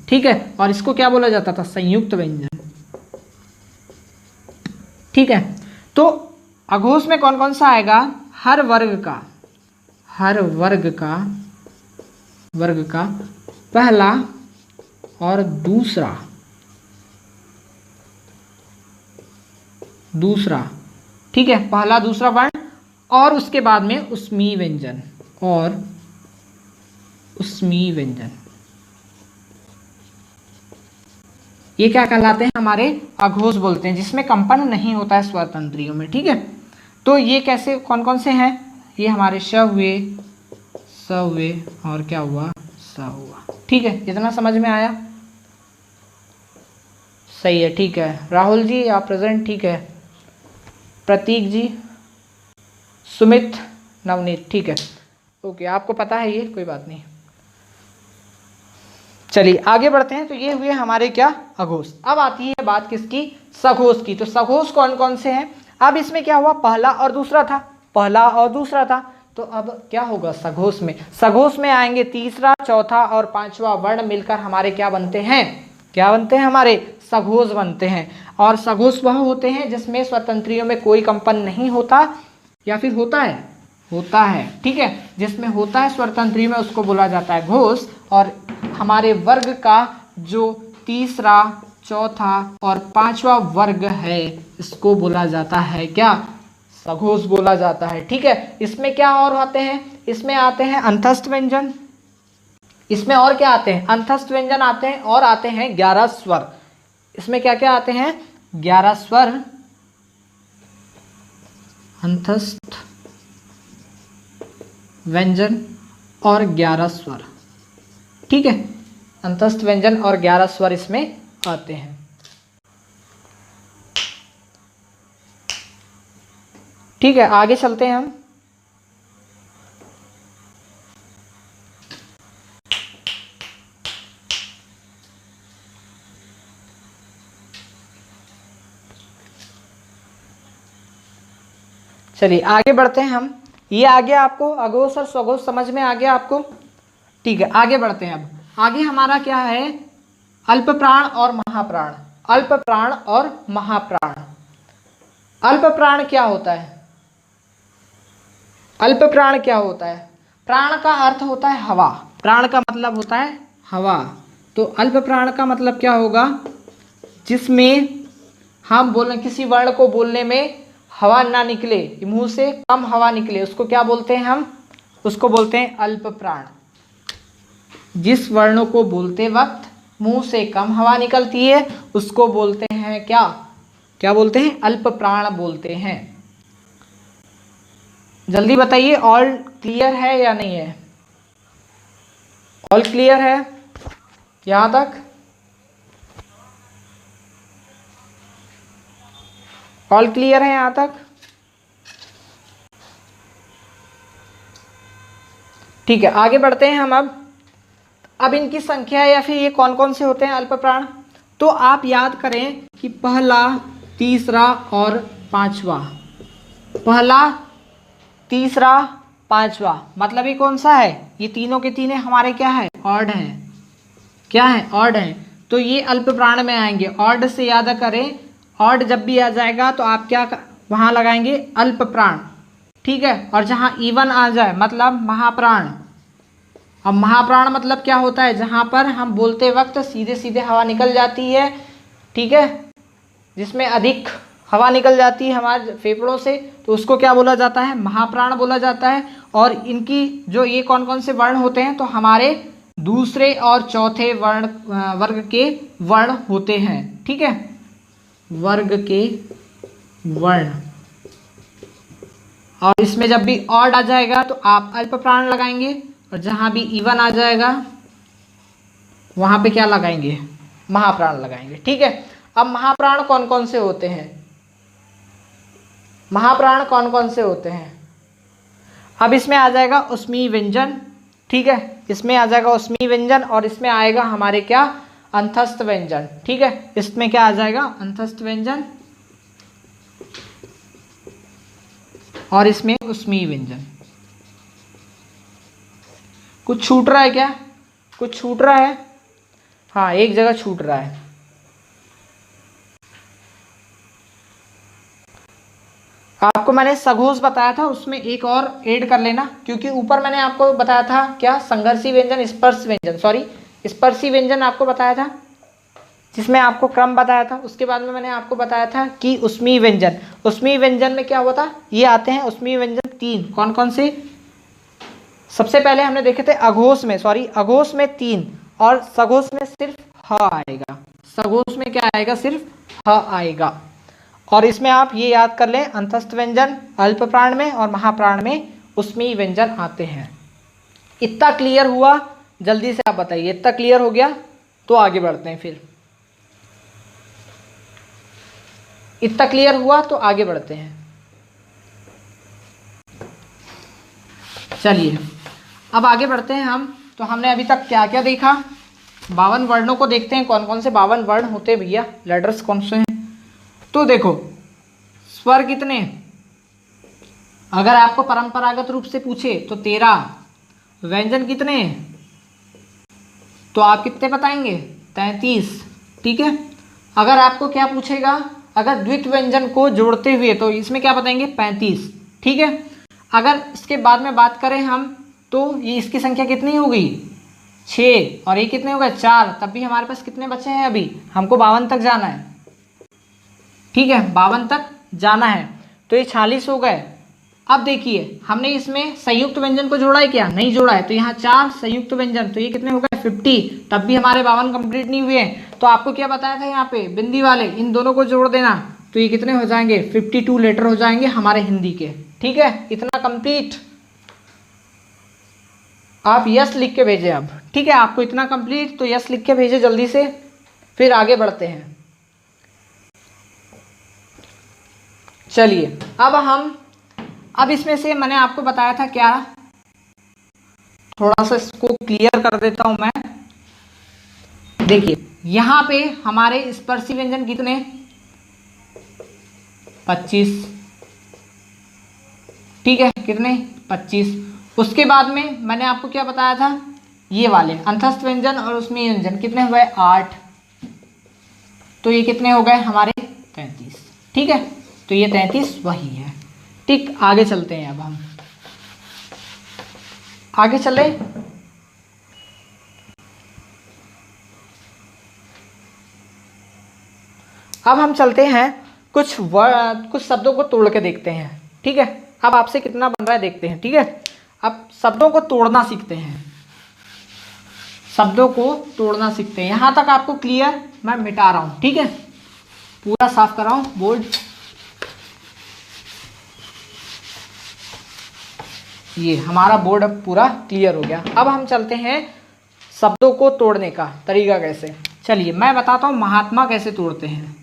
ठीक है, और इसको क्या बोला जाता था, संयुक्त व्यंजन। ठीक है, तो अघोष में कौन कौन सा आएगा, हर वर्ग का पहला और दूसरा। ठीक है, पहला दूसरा वर्ण, और उसके बाद में उस्मी व्यंजन। ये क्या कहलाते हैं, हमारे अघोष बोलते हैं, जिसमें कंपन नहीं होता है स्वर तंत्रियों में। ठीक है, तो ये कैसे, कौन कौन से हैं, ये हमारे श हुए, स हुए, और क्या हुआ, स हुआ। ठीक है, इतना समझ में आया, सही है। ठीक है, राहुल जी आप प्रेजेंट, ठीक है, प्रतीक जी, सुमित, नवनीत, ठीक है, ओके, आपको पता है ये, कोई बात नहीं। चलिए आगे बढ़ते हैं। तो ये हुए हमारे क्या, अघोष। अब आती है बात किसकी, सघोष की। तो सघोष कौन कौन से हैं, अब इसमें क्या हुआ, पहला और दूसरा था, तो अब क्या होगा, सघोष में आएंगे तीसरा, चौथा और पांचवा वर्ण मिलकर हमारे क्या बनते हैं, हमारे सघोष बनते हैं। और सघोष वह होते हैं जिसमें स्वतंत्रियों में कोई कंपन नहीं होता, या फिर होता है। ठीक है, जिसमें होता है स्वतंत्री में उसको बोला जाता है घोष। और हमारे वर्ग का जो तीसरा, चौथा और पांचवा वर्ग है, इसको बोला जाता है क्या? सघोष बोला जाता है। ठीक है, इसमें क्या और आते हैं? इसमें आते हैं अंतस्थ व्यंजन, इसमें और क्या आते हैं? अंतस्थ व्यंजन आते हैं और आते हैं 11 स्वर। इसमें क्या क्या आते हैं? 11 स्वर, अंतस्थ व्यंजन और 11 स्वर। ठीक है, अंतस्थ व्यंजन और 11 स्वर इसमें आते हैं। ठीक है, आगे चलते हैं हम। चलिए आगे बढ़ते हैं हम। ये आ गया आपको अघोष और स्वघोष समझ में आ गया आपको? ठीक है, आगे बढ़ते हैं। अब आगे हमारा क्या है? अल्प प्राण और महाप्राण। अल्प प्राण और महाप्राण। अल्प प्राण क्या होता है? अल्प प्राण क्या होता है? प्राण का अर्थ होता है हवा, प्राण का मतलब होता है हवा। तो अल्प प्राण का मतलब क्या होगा? जिसमें हम बोलें किसी वर्ण को बोलने में हवा ना निकले, मुंह से कम हवा निकले, उसको क्या बोलते हैं हम? उसको बोलते हैं अल्प प्राण। जिस वर्ण को बोलते वक्त मुंह से कम हवा निकलती है उसको बोलते हैं क्या? क्या बोलते हैं? अल्प प्राण बोलते हैं। जल्दी बताइए, ऑल क्लियर है या नहीं है? ऑल क्लियर है यहां तक? ऑल क्लियर है यहां तक? ठीक है, आगे बढ़ते हैं हम। अब इनकी संख्या या फिर ये कौन कौन से होते हैं अल्प प्राण, तो आप याद करें कि पहला, तीसरा और पांचवा। पहला, तीसरा, पांचवा मतलब ये कौन सा है? ये तीनों के तीनों हमारे क्या है? ऑड हैं। क्या है? ऑड हैं। तो ये अल्प प्राण में आएंगे। ऑड से याद करें, ऑड जब भी आ जाएगा तो आप क्या वहां लगाएंगे? अल्प प्राण। ठीक है, और जहां इवन आ जाए मतलब महाप्राण। अब महाप्राण मतलब क्या होता है? जहां पर हम बोलते वक्त सीधे सीधे हवा निकल जाती है। ठीक है, जिसमें अधिक हवा निकल जाती है हमारे फेफड़ों से, तो उसको क्या बोला जाता है? महाप्राण बोला जाता है। और इनकी जो ये कौन कौन से वर्ण होते हैं, तो हमारे दूसरे और चौथे वर्ग के वर्ण होते हैं। ठीक है, वर्ग के वर्ण। और इसमें जब भी ऑड आ जाएगा तो आप अल्प प्राण लगाएंगे, और जहां भी इवन आ जाएगा वहां पे क्या लगाएंगे? महाप्राण लगाएंगे। ठीक है, अब महाप्राण कौन कौन से होते हैं? महाप्राण कौन कौन से होते हैं? अब इसमें आ जाएगा उष्मीय व्यंजन। ठीक है, इसमें आ जाएगा उष्मीय व्यंजन, और इसमें आएगा हमारे क्या? अंतस्थ व्यंजन। ठीक है, इसमें क्या आ जाएगा? अंतस्थ व्यंजन, और इसमें उष्मीय व्यंजन। कुछ छूट रहा है क्या? कुछ छूट रहा है? हाँ, एक जगह छूट रहा है। आपको मैंने सघोष बताया था, उसमें एक और ऐड कर लेना, क्योंकि ऊपर मैंने आपको बताया था क्या? संघर्षी व्यंजन, स्पर्श व्यंजन, सॉरी स्पर्शी व्यंजन आपको बताया था, जिसमें आपको क्रम बताया था। उसके बाद में मैंने आपको बताया था कि उष्मीय व्यंजन। उष्मीय व्यंजन में क्या हुआ था? ये आते हैं उष्मीय व्यंजन 3। कौन कौन से? सबसे पहले हमने देखे थे अघोष में, सॉरी अघोष में 3, और सघोष में सिर्फ ह आएगा। सघोष में क्या आएगा? सिर्फ ह आएगा। और इसमें आप ये याद कर लें, अंतस्थ व्यंजन अल्प प्राण में और महाप्राण में उष्मीय व्यंजन आते हैं। इतना क्लियर हुआ? जल्दी से आप बताइए, इतना क्लियर हो गया? तो आगे बढ़ते हैं फिर। इतना क्लियर हुआ तो आगे बढ़ते हैं। चलिए अब आगे बढ़ते हैं हम। तो हमने अभी तक क्या क्या देखा? 52 वर्णों को देखते हैं, कौन कौन से 52 वर्ण होते हैं भैया, लेटर्स कौन से हैं। तो देखो, स्वर कितने? अगर आपको परंपरागत रूप से पूछे तो 13। व्यंजन कितने? तो आप कितने बताएंगे? 33। ठीक है, अगर आपको क्या पूछेगा, अगर द्वित व्यंजन को जोड़ते हुए, तो इसमें क्या बताएंगे? 35। ठीक है, अगर इसके बाद में बात करें हम, तो ये इसकी संख्या कितनी हो गई? 6 और ये कितने हो गए 4, तब भी हमारे पास कितने बचे हैं अभी, हमको 52 तक जाना है। ठीक है, 52 तक जाना है, तो ये 46 हो गए। अब देखिए हमने इसमें संयुक्त व्यंजन को जोड़ा है क्या, नहीं जोड़ा है, तो यहाँ 4 संयुक्त व्यंजन, तो ये कितने हो गए 50, तब भी हमारे 52 कंप्लीट नहीं हुए हैं। तो आपको क्या बताया था यहाँ पे बिंदी वाले, इन दोनों को जोड़ देना, तो ये कितने हो जाएंगे 52 लेटर हो जाएंगे हमारे हिंदी के। ठीक है, इतना कंप्लीट आप यस लिख के भेजें अब। ठीक है, आपको इतना कंप्लीट, तो यस लिख के भेजें जल्दी से, फिर आगे बढ़ते हैं। चलिए अब इसमें से मैंने आपको बताया था क्या, थोड़ा सा इसको क्लियर कर देता हूं मैं। देखिए यहां पे हमारे स्पर्शी व्यंजन कितने 25, ठीक है, कितने 25। उसके बाद में मैंने आपको क्या बताया था, ये वाले अंतस्थ व्यंजन और उसमें व्यंजन कितने हुए 8, तो ये कितने हो गए हमारे 33। ठीक है, तो ये 33 वही है। ठीक, आगे चलते हैं, अब हम आगे चले। अब हम चलते हैं कुछ शब्दों को तोड़ के देखते हैं। ठीक है, अब आपसे कितना बन रहा है देखते हैं। ठीक है, अब शब्दों को तोड़ना सीखते हैं, शब्दों को तोड़ना सीखते हैं। यहां तक आपको क्लियर, मैं मिटा रहा हूं। ठीक है, पूरा साफ कर रहा हूं बोर्ड, ये हमारा बोर्ड अब पूरा क्लियर हो गया। अब हम चलते हैं शब्दों को तोड़ने का तरीका कैसे। चलिए मैं बताता हूँ महात्मा कैसे तोड़ते हैं,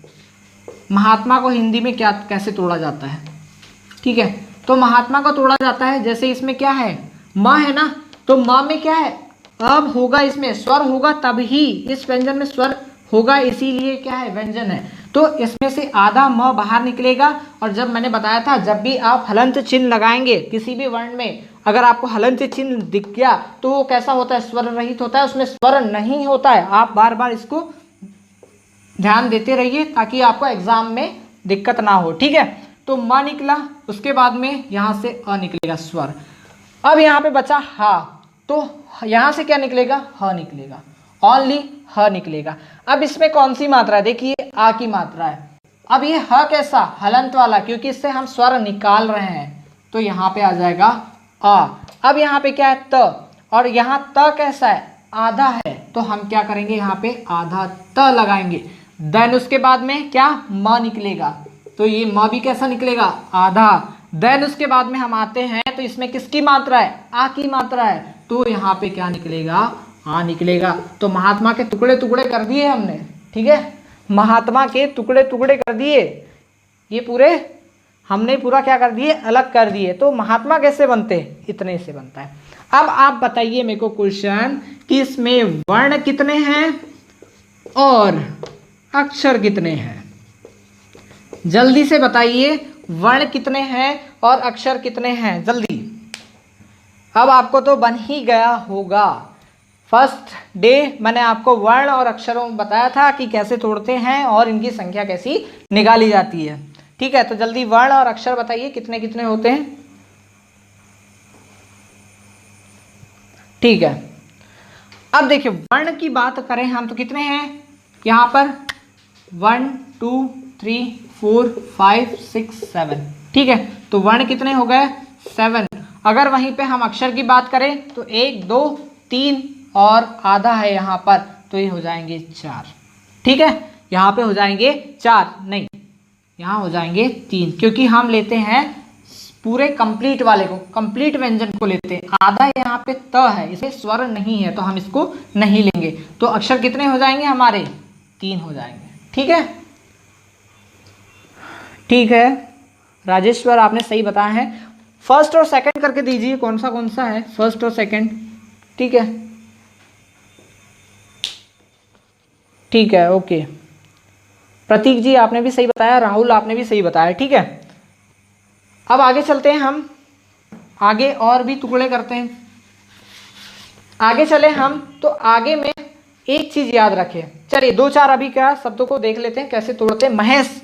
महात्मा को हिंदी में क्या कैसे तोड़ा जाता है। ठीक है, तो महात्मा को तोड़ा जाता है, जैसे इसमें क्या है म है ना, तो म में क्या है, अब होगा इसमें स्वर होगा, तभी इस व्यंजन में स्वर होगा, इसीलिए क्या है व्यंजन है। तो इसमें से आधा म बाहर निकलेगा, और जब मैंने बताया था जब भी आप हलंत चिन्ह लगाएंगे किसी भी वर्ण में, अगर आपको हलंत चिन्ह दिख गया तो वो कैसा होता है, स्वर रहित होता है, उसमें स्वर नहीं होता है। आप बार बार इसको ध्यान देते रहिए ताकि आपको एग्जाम में दिक्कत ना हो। ठीक है, तो म निकला, उसके बाद में यहाँ से अ निकलेगा स्वर। अब यहाँ पे बचा हा, तो यहाँ से क्या निकलेगा ह निकलेगा, ओनली ह निकलेगा। अब इसमें कौन सी मात्रा है, देखिए आ की मात्रा है। अब ये ह कैसा, हलंत वाला, क्योंकि इससे हम स्वर निकाल रहे हैं, तो यहाँ पे आ जाएगा आ। अब यहाँ पे क्या है त, और यहाँ त कैसा है, आधा है, तो हम क्या करेंगे यहाँ पे आधा त लगाएंगे। देन उसके बाद में क्या म निकलेगा, तो ये म भी कैसा निकलेगा, आधा। देन उसके बाद में हम आते हैं, तो इसमें किसकी मात्रा है, आ की मात्रा है, तो यहाँ पे क्या निकलेगा, आ निकलेगा। तो महात्मा के टुकड़े टुकड़े कर दिए हमने। ठीक है, महात्मा के टुकड़े टुकड़े कर दिए, ये पूरे हमने पूरा क्या कर दिए, अलग कर दिए। तो महात्मा कैसे बनते हैं, इतने से बनता है। अब आप बताइए मेरे को क्वेश्चन कि इसमें वर्ण कितने हैं और अक्षर कितने हैं, जल्दी से बताइए, वर्ण कितने हैं और अक्षर कितने हैं, जल्दी। अब आपको तो बन ही गया होगा, फर्स्ट डे मैंने आपको वर्ण और अक्षरों में बताया था कि कैसे तोड़ते हैं और इनकी संख्या कैसी निकाली जाती है। ठीक है, तो जल्दी वर्ण और अक्षर बताइए कितने कितने होते हैं। ठीक है, अब देखिए वर्ण की बात करें हम तो कितने हैं यहाँ पर, 1 2 3 4 5 6 7। ठीक है, तो वर्ण कितने हो गए 7। अगर वहीं पे हम अक्षर की बात करें तो 1 2 3 और आधा है यहाँ पर, तो ये हो जाएंगे 4। ठीक है, यहाँ पे हो जाएंगे 4, नहीं यहाँ हो जाएंगे 3, क्योंकि हम लेते हैं पूरे कंप्लीट वाले को, कंप्लीट व्यंजन को लेते हैं। आधा यहाँ पे त है, इसमें स्वर नहीं है, तो हम इसको नहीं लेंगे। तो अक्षर कितने हो जाएंगे हमारे, 3 हो जाएंगे। ठीक है, ठीक है राजेश्वर, आपने सही बताया है। फर्स्ट और सेकंड करके दीजिए, कौन सा है फर्स्ट और सेकंड। ठीक है, ठीक है, ओके। प्रतीक जी आपने भी सही बताया, राहुल आपने भी सही बताया। ठीक है, अब आगे चलते हैं, हम आगे और भी टुकड़े करते हैं। आगे चले हम, तो आगे में एक चीज याद रखें। चलिए 2-4 अभी क्या शब्दों को देख लेते हैं कैसे तोड़ते हैं। महेश,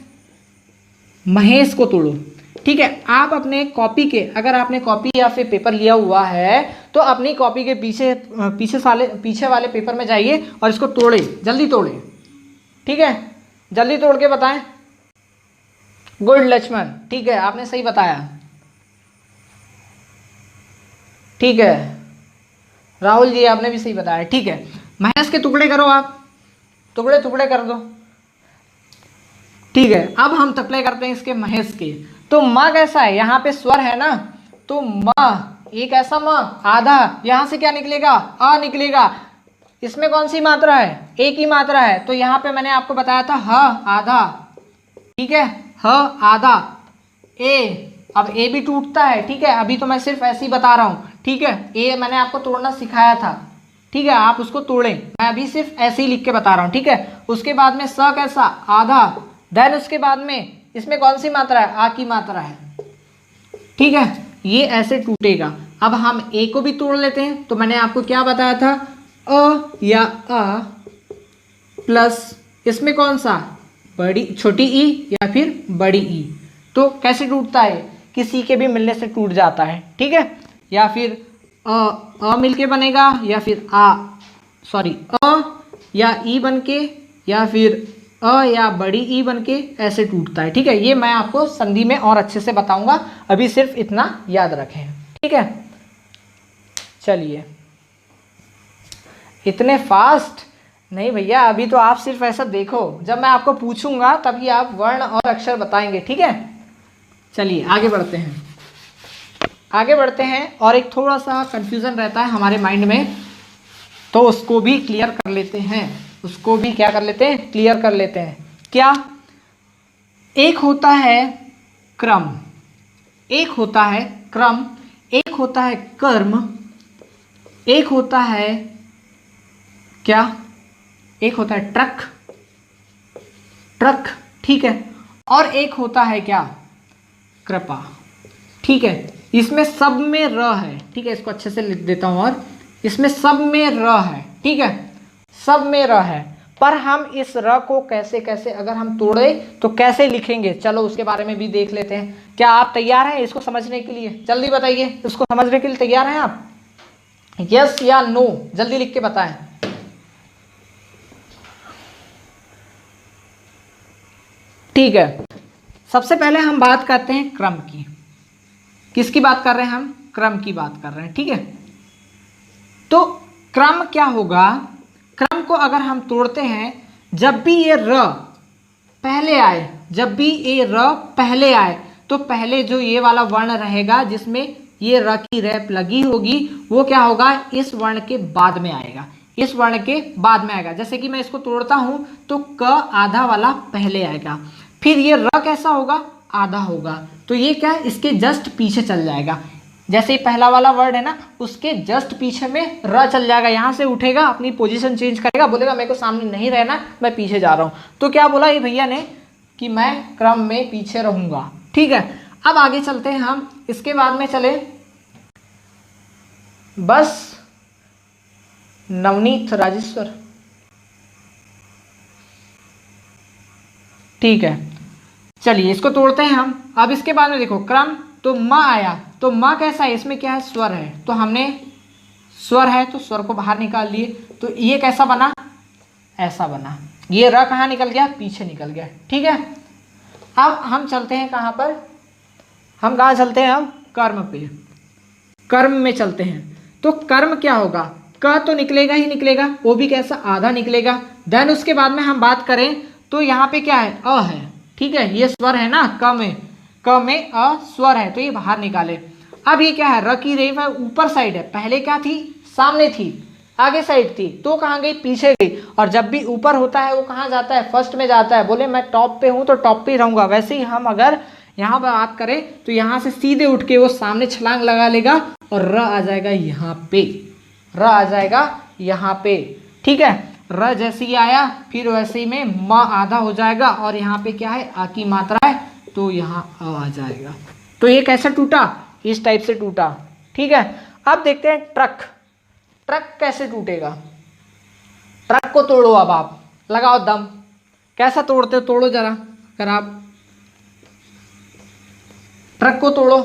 महेश को तोड़ो। ठीक है, आप अपने कॉपी के, अगर आपने कॉपी या फिर पेपर लिया हुआ है तो अपनी कॉपी के पीछे वाले पेपर में जाइए और इसको तोड़े, जल्दी तोड़े। ठीक है, जल्दी तोड़ के बताएं। गुड लक्ष्मण, ठीक है, आपने सही बताया। ठीक है राहुल जी, आपने भी सही बताया। ठीक है, महेश के टुकड़े करो, आप टुकड़े टुकड़े कर दो। ठीक है, अब हम अप्लाई करते हैं इसके महेश के। तो म कैसा है, यहाँ पे स्वर है ना, तो म एक ऐसा म आधा, यहाँ से क्या निकलेगा, अ निकलेगा। इसमें कौन सी मात्रा है, एक ही मात्रा है। तो यहाँ पे मैंने आपको बताया था ह आधा, ठीक है, ह आधा ए, अब ए भी टूटता है। ठीक है, अभी तो मैं सिर्फ ऐसे ही बता रहा हूँ। ठीक है, ए मैंने आपको तोड़ना सिखाया था। ठीक है, आप उसको तोड़ें, मैं अभी सिर्फ ऐसे ही लिख के बता रहा हूँ। ठीक है, उसके बाद में स कैसा, आधा, देन उसके बाद में इसमें कौन सी मात्रा है, आ की मात्रा है। ठीक है, ये ऐसे टूटेगा। अब हम ए को भी तोड़ लेते हैं। तो मैंने आपको क्या बताया था, अ या आ प्लस इसमें कौन सा, बड़ी छोटी ई या फिर बड़ी ई। तो कैसे टूटता है, किसी के भी मिलने से टूट जाता है। ठीक है, या फिर अ मिलके बनेगा, या फिर अ या ई बन के, या फिर अ या बड़ी ई बन के ऐसे टूटता है। ठीक है, ये मैं आपको संधि में और अच्छे से बताऊंगा, अभी सिर्फ इतना याद रखें। ठीक है, चलिए, इतने फास्ट नहीं भैया, अभी तो आप सिर्फ ऐसा देखो, जब मैं आपको पूछूंगा तभी आप वर्ण और अक्षर बताएंगे। ठीक है, चलिए आगे बढ़ते हैं, आगे बढ़ते हैं। और एक थोड़ा सा कंफ्यूजन रहता है हमारे माइंड में, तो उसको भी क्लियर कर लेते हैं, उसको भी क्या कर लेते हैं, क्लियर कर लेते हैं। क्या, एक होता है क्रम, एक होता है क्रम, एक होता है कर्म, एक होता है क्या, एक होता है ट्रक, ट्रक, ठीक है, और एक होता है क्या, कृपा। ठीक है, इसमें सब में र है। ठीक है, इसको अच्छे से लिख देता हूं, और इसमें सब में र है। ठीक है, सब में र है, पर हम इस र को कैसे कैसे अगर हम तोड़े तो कैसे लिखेंगे, चलो उसके बारे में भी देख लेते हैं। क्या आप तैयार हैं इसको समझने के लिए, जल्दी बताइए, इसको समझने के लिए तैयार हैं आप, यस या नो, जल्दी लिख के बताएं। ठीक है, सबसे पहले हम बात करते हैं क्रम की। किसकी बात कर रहे हैं हम, क्रम की बात कर रहे हैं। ठीक है, तो क्रम क्या होगा, क्रम को अगर हम तोड़ते हैं, जब भी ये र पहले आए, जब भी ये र पहले आए, तो पहले जो ये वाला वर्ण रहेगा जिसमें ये र की रैप लगी होगी, वो क्या होगा, इस वर्ण के बाद में आएगा, इस वर्ण के बाद में आएगा। जैसे कि मैं इसको तोड़ता हूं तो क आधा वाला पहले आएगा, फिर ये र कैसा होगा, आधा होगा, तो ये क्या है, इसके जस्ट पीछे चल जाएगा। जैसे ही पहला वाला वर्ड है ना, उसके जस्ट पीछे में र चल जाएगा, यहां से उठेगा, अपनी पोजीशन चेंज करेगा, बोलेगा मेरे को सामने नहीं रहना, मैं पीछे जा रहा हूं। तो क्या बोला ये भैया ने कि मैं क्रम में पीछे रहूंगा। ठीक है, अब आगे चलते हैं हम, इसके बाद में चले बस नवनीत राजेश्वर। ठीक है, चलिए इसको तोड़ते हैं हम। अब इसके बाद में देखो क्रम, तो म आया, तो म कैसा है, इसमें क्या है, स्वर है, तो हमने स्वर है तो स्वर को बाहर निकाल लिए, तो ये कैसा बना, ऐसा बना। ये र कहाँ निकल गया, पीछे निकल गया। ठीक है, अब हम चलते हैं कहाँ पर, हम कहाँ चलते हैं, हम कर्म पे, कर्म में चलते हैं। तो कर्म क्या होगा, क तो निकलेगा ही निकलेगा, वो भी कैसा, आधा निकलेगा। देन उसके बाद में हम बात करें तो यहाँ पे क्या है, अ है। ठीक है, ये स्वर है ना, क में अ स्वर है, तो ये बाहर निकाले। अब ये क्या है, र की रेफ है, ऊपर साइड है, पहले क्या थी, सामने थी, आगे साइड थी, तो कहाँ गई, पीछे गई। और जब भी ऊपर होता है वो कहाँ जाता है, फर्स्ट में जाता है। बोले मैं टॉप पे हूँ तो टॉप पे ही रहूंगा। वैसे ही हम अगर यहाँ पर बात करें तो यहाँ से सीधे उठ के वो सामने छलांग लगा लेगा और र आ जाएगा यहाँ पे, र आ जाएगा यहाँ पे। ठीक है, र जैसे ही आया फिर वैसे ही में म आधा हो जाएगा, और यहाँ पे क्या है, आ की मात्रा है, तो यहाँ आ जाएगा। तो ये कैसे टूटा, इस टाइप से टूटा। ठीक है, अब देखते हैं ट्रक, ट्रक कैसे टूटेगा। ट्रक को तोड़ो, अब आप लगाओ दम, कैसा तोड़ते हो, तोड़ो जरा। अगर आप ट्रक को तोड़ो,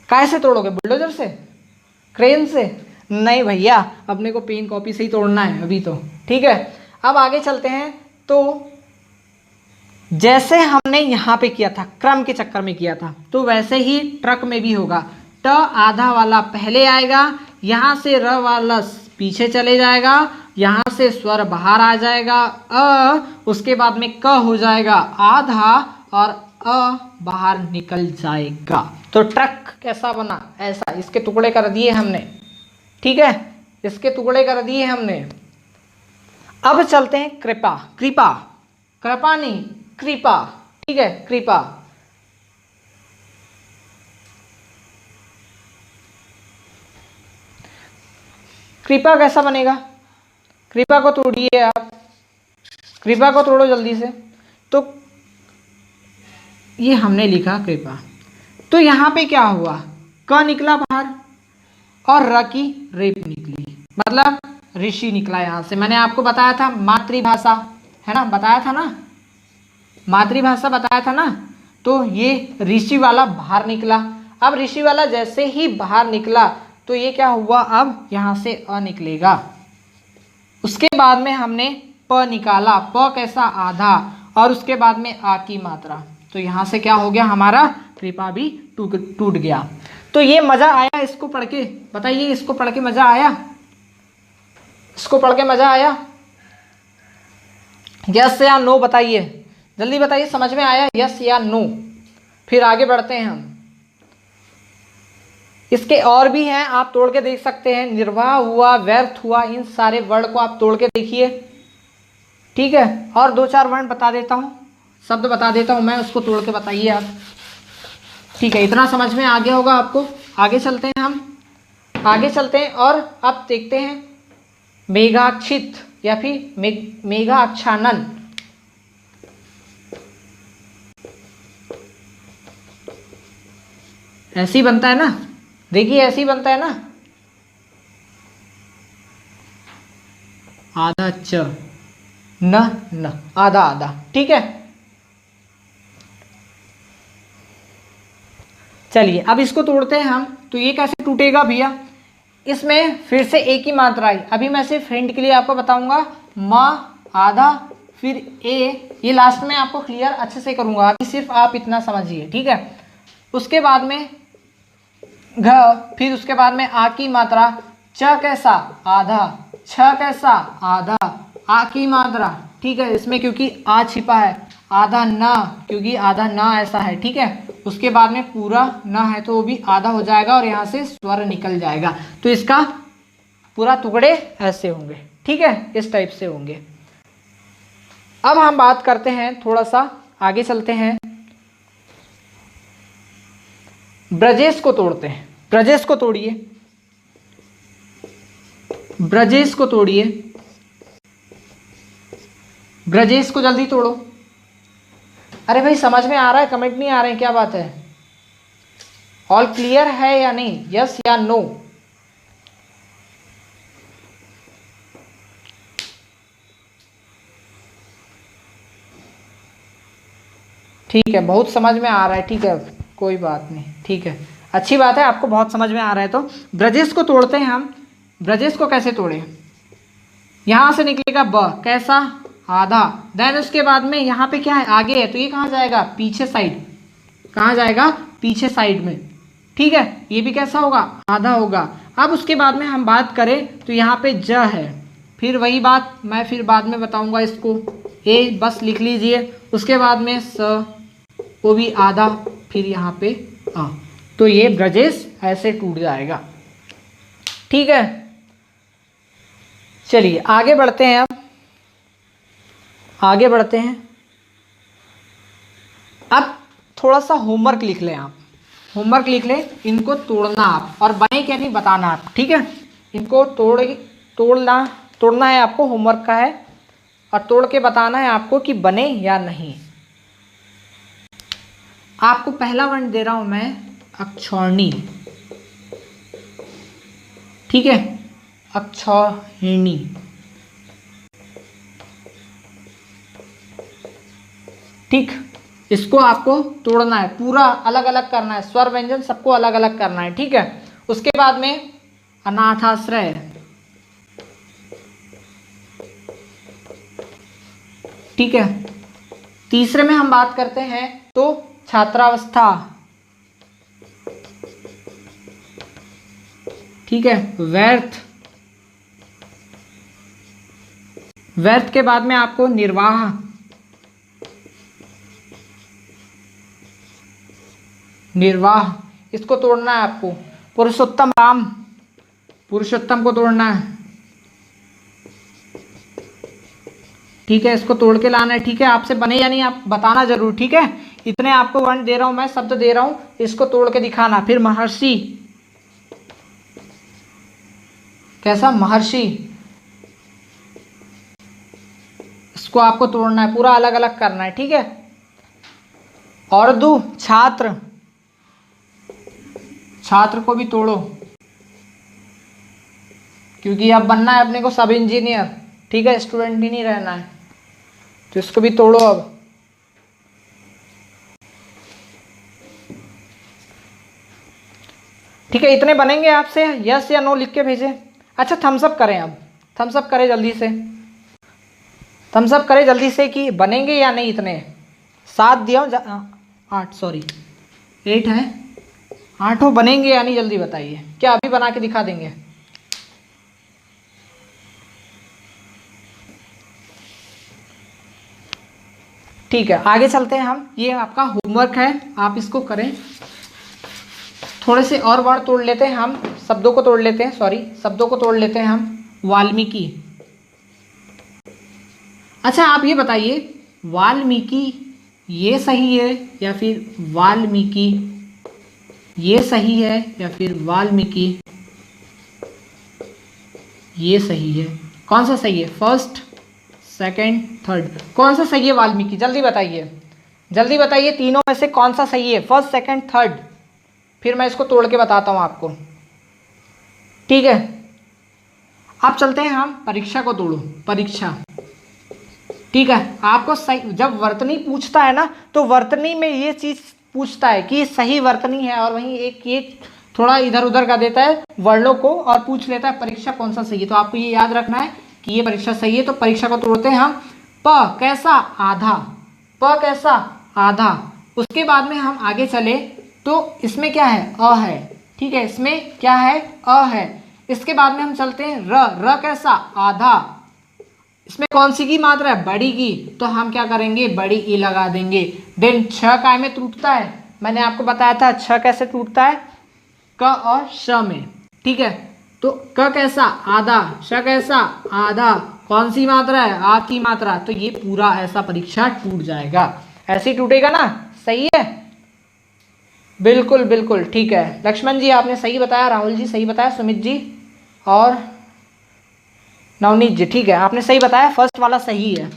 काय से तोड़ोगे? बुलडोजर से, क्रेन से? नहीं भैया, अपने को पेन कॉपी से ही तोड़ना है अभी तो। ठीक है, अब आगे चलते हैं। तो जैसे हमने यहाँ पे किया था, क्रम के चक्कर में किया था, तो वैसे ही ट्रक में भी होगा। ट आधा वाला पहले आएगा, यहाँ से र वाला पीछे चले जाएगा, यहाँ से स्वर बाहर आ जाएगा उसके बाद में क हो जाएगा आधा और बाहर निकल जाएगा। तो ट्रक कैसा बना? ऐसा, इसके टुकड़े कर दिए हमने। ठीक है, इसके टुकड़े कर दिए हमने। अब चलते हैं कृपा। कृपा, कृपा नहीं, कृपा। ठीक है, कृपा। कृपा कैसा बनेगा? कृपा को तोड़िए आप, कृपा को तोड़ो जल्दी से। तो ये हमने लिखा कृपा, तो यहाँ पे क्या हुआ? क निकला बाहर और र की रेप निकली, मतलब ऋषि निकला यहाँ से। मैंने आपको बताया था मातृभाषा, है ना, बताया था ना, मातृभाषा बताया था ना। तो ये ऋषि वाला बाहर निकला। अब ऋषि वाला जैसे ही बाहर निकला तो ये क्या हुआ? अब यहाँ से अ निकलेगा। उसके बाद में हमने प निकाला, प कैसा? आधा, और उसके बाद में आ की मात्रा। तो यहाँ से क्या हो गया? हमारा कृपा भी टूट गया। तो ये मज़ा आया इसको पढ़ के? बताइए, इसको पढ़ के मज़ा आया? इसको पढ़ के मज़ा आया? यस या नो बताइए, जल्दी बताइए, समझ में आया? यस या नो? फिर आगे बढ़ते हैं हम। इसके और भी हैं, आप तोड़ के देख सकते हैं। निर्वाह हुआ, व्यर्थ हुआ, इन सारे वर्ड को आप तोड़ के देखिए। ठीक है, और दो चार वर्ड बता देता हूँ, शब्द बता देता हूँ मैं, उसको तोड़ के बताइए आप। ठीक है, इतना समझ में आ गया होगा आपको। आगे चलते हैं हम, आगे चलते हैं और अब देखते हैं मेघाक्षित या फिर मेघाक्षानन। ऐसी बनता है ना, देखिए ऐसी बनता है ना, आधा च न आधा आधा। ठीक है, चलिए अब इसको तोड़ते हैं हम। तो ये कैसे टूटेगा भैया? इसमें फिर से एक ही मात्रा आई। अभी मैं सिर्फ हिंट के लिए आपको बताऊंगा, म आधा फिर ए, ये लास्ट में आपको क्लियर अच्छे से करूंगा, अभी सिर्फ आप इतना समझिए। ठीक है, उसके बाद में घ, फिर उसके बाद में आ की मात्रा, च कैसा? आधा, छ कैसा? आधा, आ की मात्रा। ठीक है, इसमें क्योंकि आ छिपा है, आधा न, क्योंकि आधा न ऐसा है। ठीक है, उसके बाद में पूरा न है तो वो भी आधा हो जाएगा और यहाँ से स्वर निकल जाएगा। तो इसका पूरा टुकड़े ऐसे होंगे। ठीक है, इस टाइप से होंगे। अब हम बात करते हैं, थोड़ा सा आगे चलते हैं, ब्रजेश को तोड़ते हैं। ब्रजेश को तोड़िए, ब्रजेश को तोड़िए, ब्रजेश को जल्दी तोड़ो। अरे भाई समझ में आ रहा है? कमेंट नहीं आ रहे हैं, क्या बात है? ऑल क्लियर है या नहीं? यस या नो? ठीक है, बहुत समझ में आ रहा है। ठीक है, कोई बात नहीं, ठीक है, अच्छी बात है, आपको बहुत समझ में आ रहा है। तो ब्रजेश को तोड़ते हैं हम। ब्रजेश को कैसे तोड़े? यहाँ से निकलेगा ब कैसा? आधा। देन उसके बाद में यहाँ पे क्या है? आगे है, तो ये कहाँ जाएगा? पीछे साइड। कहाँ जाएगा? पीछे साइड में। ठीक है, ये भी कैसा होगा? आधा होगा। अब उसके बाद में हम बात करें तो यहाँ पे ज है, फिर वही बात मैं फिर बाद में बताऊंगा इसको, ए बस लिख लीजिए। उसके बाद में स, वो भी आधा, फिर यहाँ पे आ। तो ये ब्रजेश ऐसे टूट जाएगा। ठीक है, चलिए आगे बढ़ते हैं। अब आगे बढ़ते हैं। अब थोड़ा सा होमवर्क लिख लें आप, होमवर्क लिख लें, इनको तोड़ना आप, और बने क्या नहीं बताना आप। ठीक है, इनको तोड़ना है आपको, होमवर्क का है, और तोड़ के बताना है आपको कि बने या नहीं। आपको पहला वर्ण दे रहा हूं मैं, अक्षौणी। ठीक है, अक्षौहिणी। ठीक, इसको आपको तोड़ना है, पूरा अलग अलग करना है, स्वर व्यंजन सबको अलग अलग करना है, ठीक है। उसके बाद में अनाथाश्रय, ठीक है। तीसरे में हम बात करते हैं तो छात्रावस्था, ठीक है। व्यर्थ, व्यर्थ के बाद में आपको निर्वाह, निर्वाह, इसको तोड़ना है आपको। पुरुषोत्तम राम, पुरुषोत्तम को तोड़ना है, ठीक है। इसको तोड़ के लाना है, ठीक है। आपसे बने या नहीं आप बताना जरूर, ठीक है। इतने आपको वर्ण दे रहा हूं मैं, शब्द दे रहा हूं, इसको तोड़ के दिखाना। फिर महर्षि, कैसा महर्षि, इसको आपको तोड़ना है, पूरा अलग अलग करना है, ठीक है। और दो छात्र, छात्र को भी तोड़ो, क्योंकि अब बनना है अपने को सब इंजीनियर, ठीक है, स्टूडेंट ही नहीं रहना है, तो इसको भी तोड़ो अब। ठीक है, इतने बनेंगे आपसे, यस या नो लिख के भेजें। अच्छा थम्स अप करें, अब थम्स अप करें जल्दी से, थम्स अप करें जल्दी से कि बनेंगे या नहीं। इतने 7 दिया, 8 सॉरी 8 है, 8 बनेंगे या नहीं जल्दी बताइए। क्या अभी बना के दिखा देंगे? ठीक है, आगे चलते हैं हम। ये आपका होमवर्क है, आप इसको करें। थोड़े से और वर्ड तोड़ लेते हैं हम, शब्दों को तोड़ लेते हैं, सॉरी शब्दों को तोड़ लेते हैं हम। वाल्मीकि, अच्छा आप ये बताइए, वाल्मीकि ये सही है या फिर वाल्मीकि ये सही है, या फिर वाल्मीकि ये सही है? कौन सा सही है? फर्स्ट, सेकंड, थर्ड, कौन सा सही है? वाल्मीकि, जल्दी बताइए, जल्दी बताइए, तीनों में से कौन सा सही है? फर्स्ट, सेकंड, थर्ड, फिर मैं इसको तोड़ के बताता हूं आपको, ठीक है। अब चलते हैं हम, परीक्षा को तोड़ो, परीक्षा, ठीक है। आपको सही, जब वर्तनी पूछता है ना, तो वर्तनी में ये चीज पूछता है कि सही वर्तनी है, और वहीं एक ये थोड़ा इधर उधर कर देता है वर्णों को और पूछ लेता है परीक्षा कौन सा सही है। तो आपको ये याद रखना है कि ये परीक्षा सही है। तो परीक्षा को तोड़ते हैं हम। प कैसा? आधा, प कैसा? आधा। उसके बाद में हम आगे चले तो इसमें क्या है? अ है, ठीक है, इसमें क्या है? अ है। इसके बाद में हम चलते हैं र, र कैसा? आधा। इसमें कौन सी की मात्रा है? बड़ी की, तो हम क्या करेंगे? बड़ी ई लगा देंगे। देन छ काय में टूटता है? मैंने आपको बताया था छ कैसे टूटता है, क और श में, ठीक है। तो क कैसा? आधा, श कैसा? आधा, कौन सी मात्रा है? आ की मात्रा, तो ये पूरा ऐसा परीक्षा टूट जाएगा, ऐसे टूटेगा ना, सही है? बिल्कुल बिल्कुल, ठीक है। लक्ष्मण जी आपने सही बताया, राहुल जी सही बताया, सुमित जी और नवनीत जी, ठीक है, आपने सही बताया, फर्स्ट वाला सही है,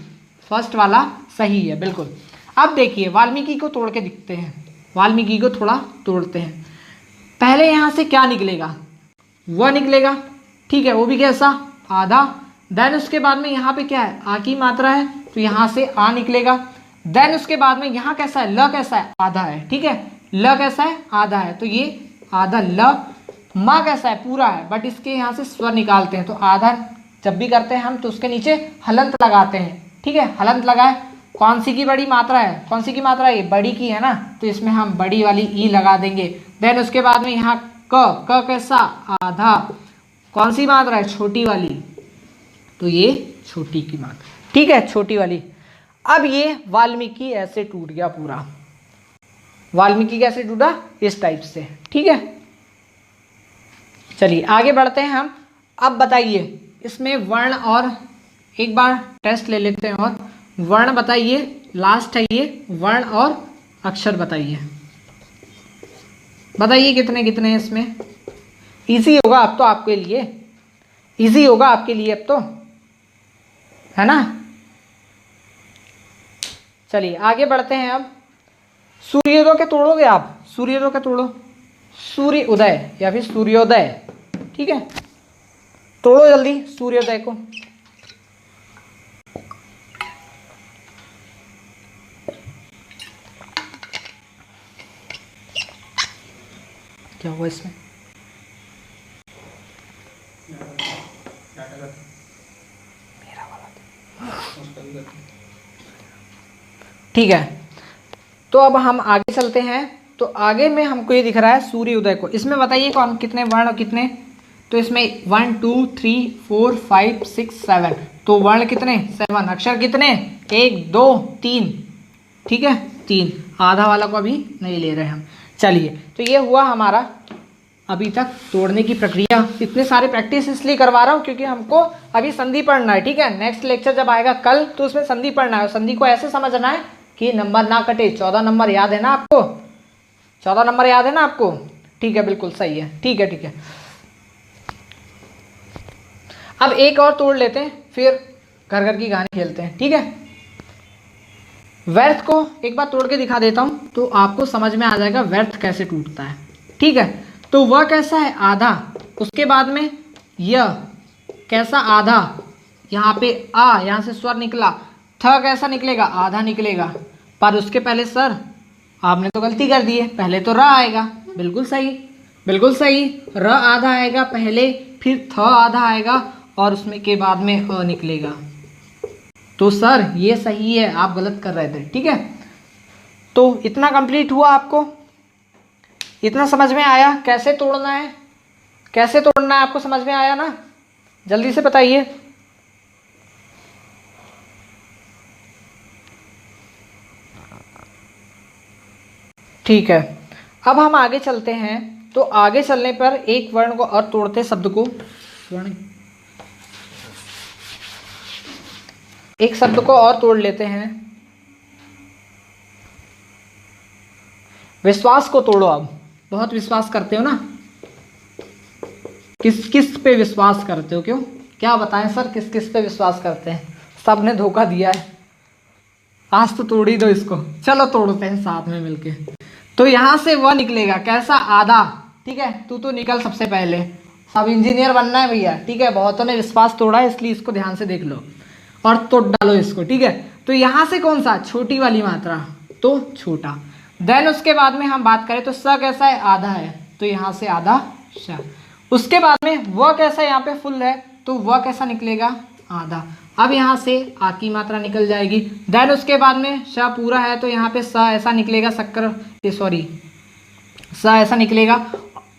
फर्स्ट वाला सही है, बिल्कुल। अब देखिए वाल्मीकि को तोड़ के दिखते हैं, वाल्मीकि को थोड़ा तोड़ते हैं। पहले यहाँ से क्या निकलेगा? वह निकलेगा, ठीक है, वो भी कैसा? आधा। देन उसके बाद में यहाँ पे क्या है? आ की मात्रा है, तो यहाँ से आ निकलेगा। देन उसके बाद में यहाँ कैसा है? ल कैसा है? आधा है, ठीक है, ल कैसा है? आधा है, तो ये आधा ल। म कैसा है? पूरा है, बट इसके यहाँ से स्वर निकालते हैं, तो आधा जब भी करते हैं हम तो उसके नीचे हलंत लगाते हैं, ठीक है, हलंत लगाए। कौन सी की बड़ी मात्रा है? कौन सी की मात्रा है? ये बड़ी की है ना, तो इसमें हम बड़ी वाली ई लगा देंगे। देन उसके बाद में यहाँ क, क कैसा? आधा। कौन सी मात्रा है? छोटी वाली, तो ये छोटी की मात्रा, ठीक है, छोटी वाली। अब ये वाल्मीकि ऐसे टूट गया पूरा। वाल्मीकि कैसे टूटा? इस टाइप से, ठीक है। चलिए आगे बढ़ते हैं हम। अब बताइए इसमें वर्ण, और एक बार टेस्ट ले लेते हैं, और वर्ण बताइए, लास्ट है ये, वर्ण और अक्षर बताइए, बताइए कितने कितने हैं इसमें। इजी होगा अब तो आपके लिए, इजी होगा आपके लिए अब तो, है ना। चलिए आगे बढ़ते हैं अब। सूर्योदय के तोड़ोगे आप? सूर्योदय के तोड़ो, सूर्य उदय या फिर सूर्योदय, ठीक है, तोड़ो जल्दी सूर्योदय को। क्या हुआ इसमें? मेरा वाला ठीक है। तो अब हम आगे चलते हैं। तो आगे में हमको ये दिख रहा है सूर्य उदय को। इसमें बताइए कौन कितने वर्ण और कितने? तो इसमें 1 2 3 4 5 6 7। तो वर्ण कितने? 7। अक्षर कितने? 1 2 3। ठीक है, 3। आधा वाला को अभी नहीं ले रहे हम। चलिए, तो ये हुआ हमारा अभी तक तोड़ने की प्रक्रिया। इतने सारे प्रैक्टिस इसलिए करवा रहा हूँ क्योंकि हमको अभी संधि पढ़ना है। ठीक है, नेक्स्ट लेक्चर जब आएगा कल तो उसमें संधि पढ़ना है। और संधि को ऐसे समझना है कि नंबर ना कटे। 14 नंबर याद है ना आपको? 14 नंबर याद है ना आपको? ठीक है, बिल्कुल सही है। ठीक है, ठीक है। अब एक और तोड़ लेते हैं, फिर घर घर की कहानी खेलते हैं। ठीक है, व्यर्थ को एक बार तोड़ के दिखा देता हूं तो आपको समझ में आ जाएगा व्यर्थ कैसे टूटता है। ठीक है, तो वह कैसा है? आधा। उसके बाद में यह कैसा? आधा। यहाँ पे आ, यहाँ से स्वर निकला। थ कैसा निकलेगा? आधा निकलेगा। पर उसके पहले सर आपने तो गलती कर दी है, पहले तो र आएगा। बिल्कुल सही, बिल्कुल सही। र आधा आएगा पहले, फिर थ आधा आएगा और उसमें के बाद में अ निकलेगा। तो सर ये सही है, आप गलत कर रहे थे। ठीक है, तो इतना कंप्लीट हुआ। आपको इतना समझ में आया कैसे तोड़ना है? कैसे तोड़ना है आपको समझ में आया ना? जल्दी से बताइए। ठीक है, अब हम आगे चलते हैं। तो आगे चलने पर एक वर्ण को और तोड़ते, शब्द को वर्ण, एक शब्द को और तोड़ लेते हैं। विश्वास को तोड़ो। अब बहुत विश्वास करते हो ना? किस किस पे विश्वास करते हो? क्यों, क्या बताएं सर, किस किस पे विश्वास करते हैं? सब ने धोखा दिया है। आज तो तोड़ ही दो इसको। चलो तोड़ते हैं साथ में मिलके। तो यहां से वह निकलेगा कैसा? आधा। ठीक है, तू तो निकल सबसे पहले। सब इंजीनियर बनना है भैया। ठीक है, बहुतों ने विश्वास तोड़ा है इसलिए इसको ध्यान से देख लो और तोड़ डालो इसको। ठीक है, तो यहां से कौन सा? छोटी वाली मात्रा, तो छोटा। देन उसके बाद में हम बात करें तो स कैसा है? आधा है, तो यहां से आधा श। उसके बाद में वह कैसा? यहाँ पे फुल है, तो वह कैसा निकलेगा? आधा। अब यहाँ से आ की मात्रा निकल जाएगी। देन उसके बाद में श पूरा है, तो यहाँ पे स ऐसा निकलेगा, शक्कर सॉरी स ऐसा निकलेगा,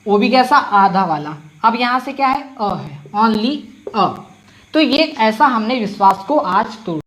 वो भी कैसा? आधा वाला। अब यहाँ से क्या है? अ है, ओनली अ। तो ये ऐसा हमने विश्वास को आज तोड़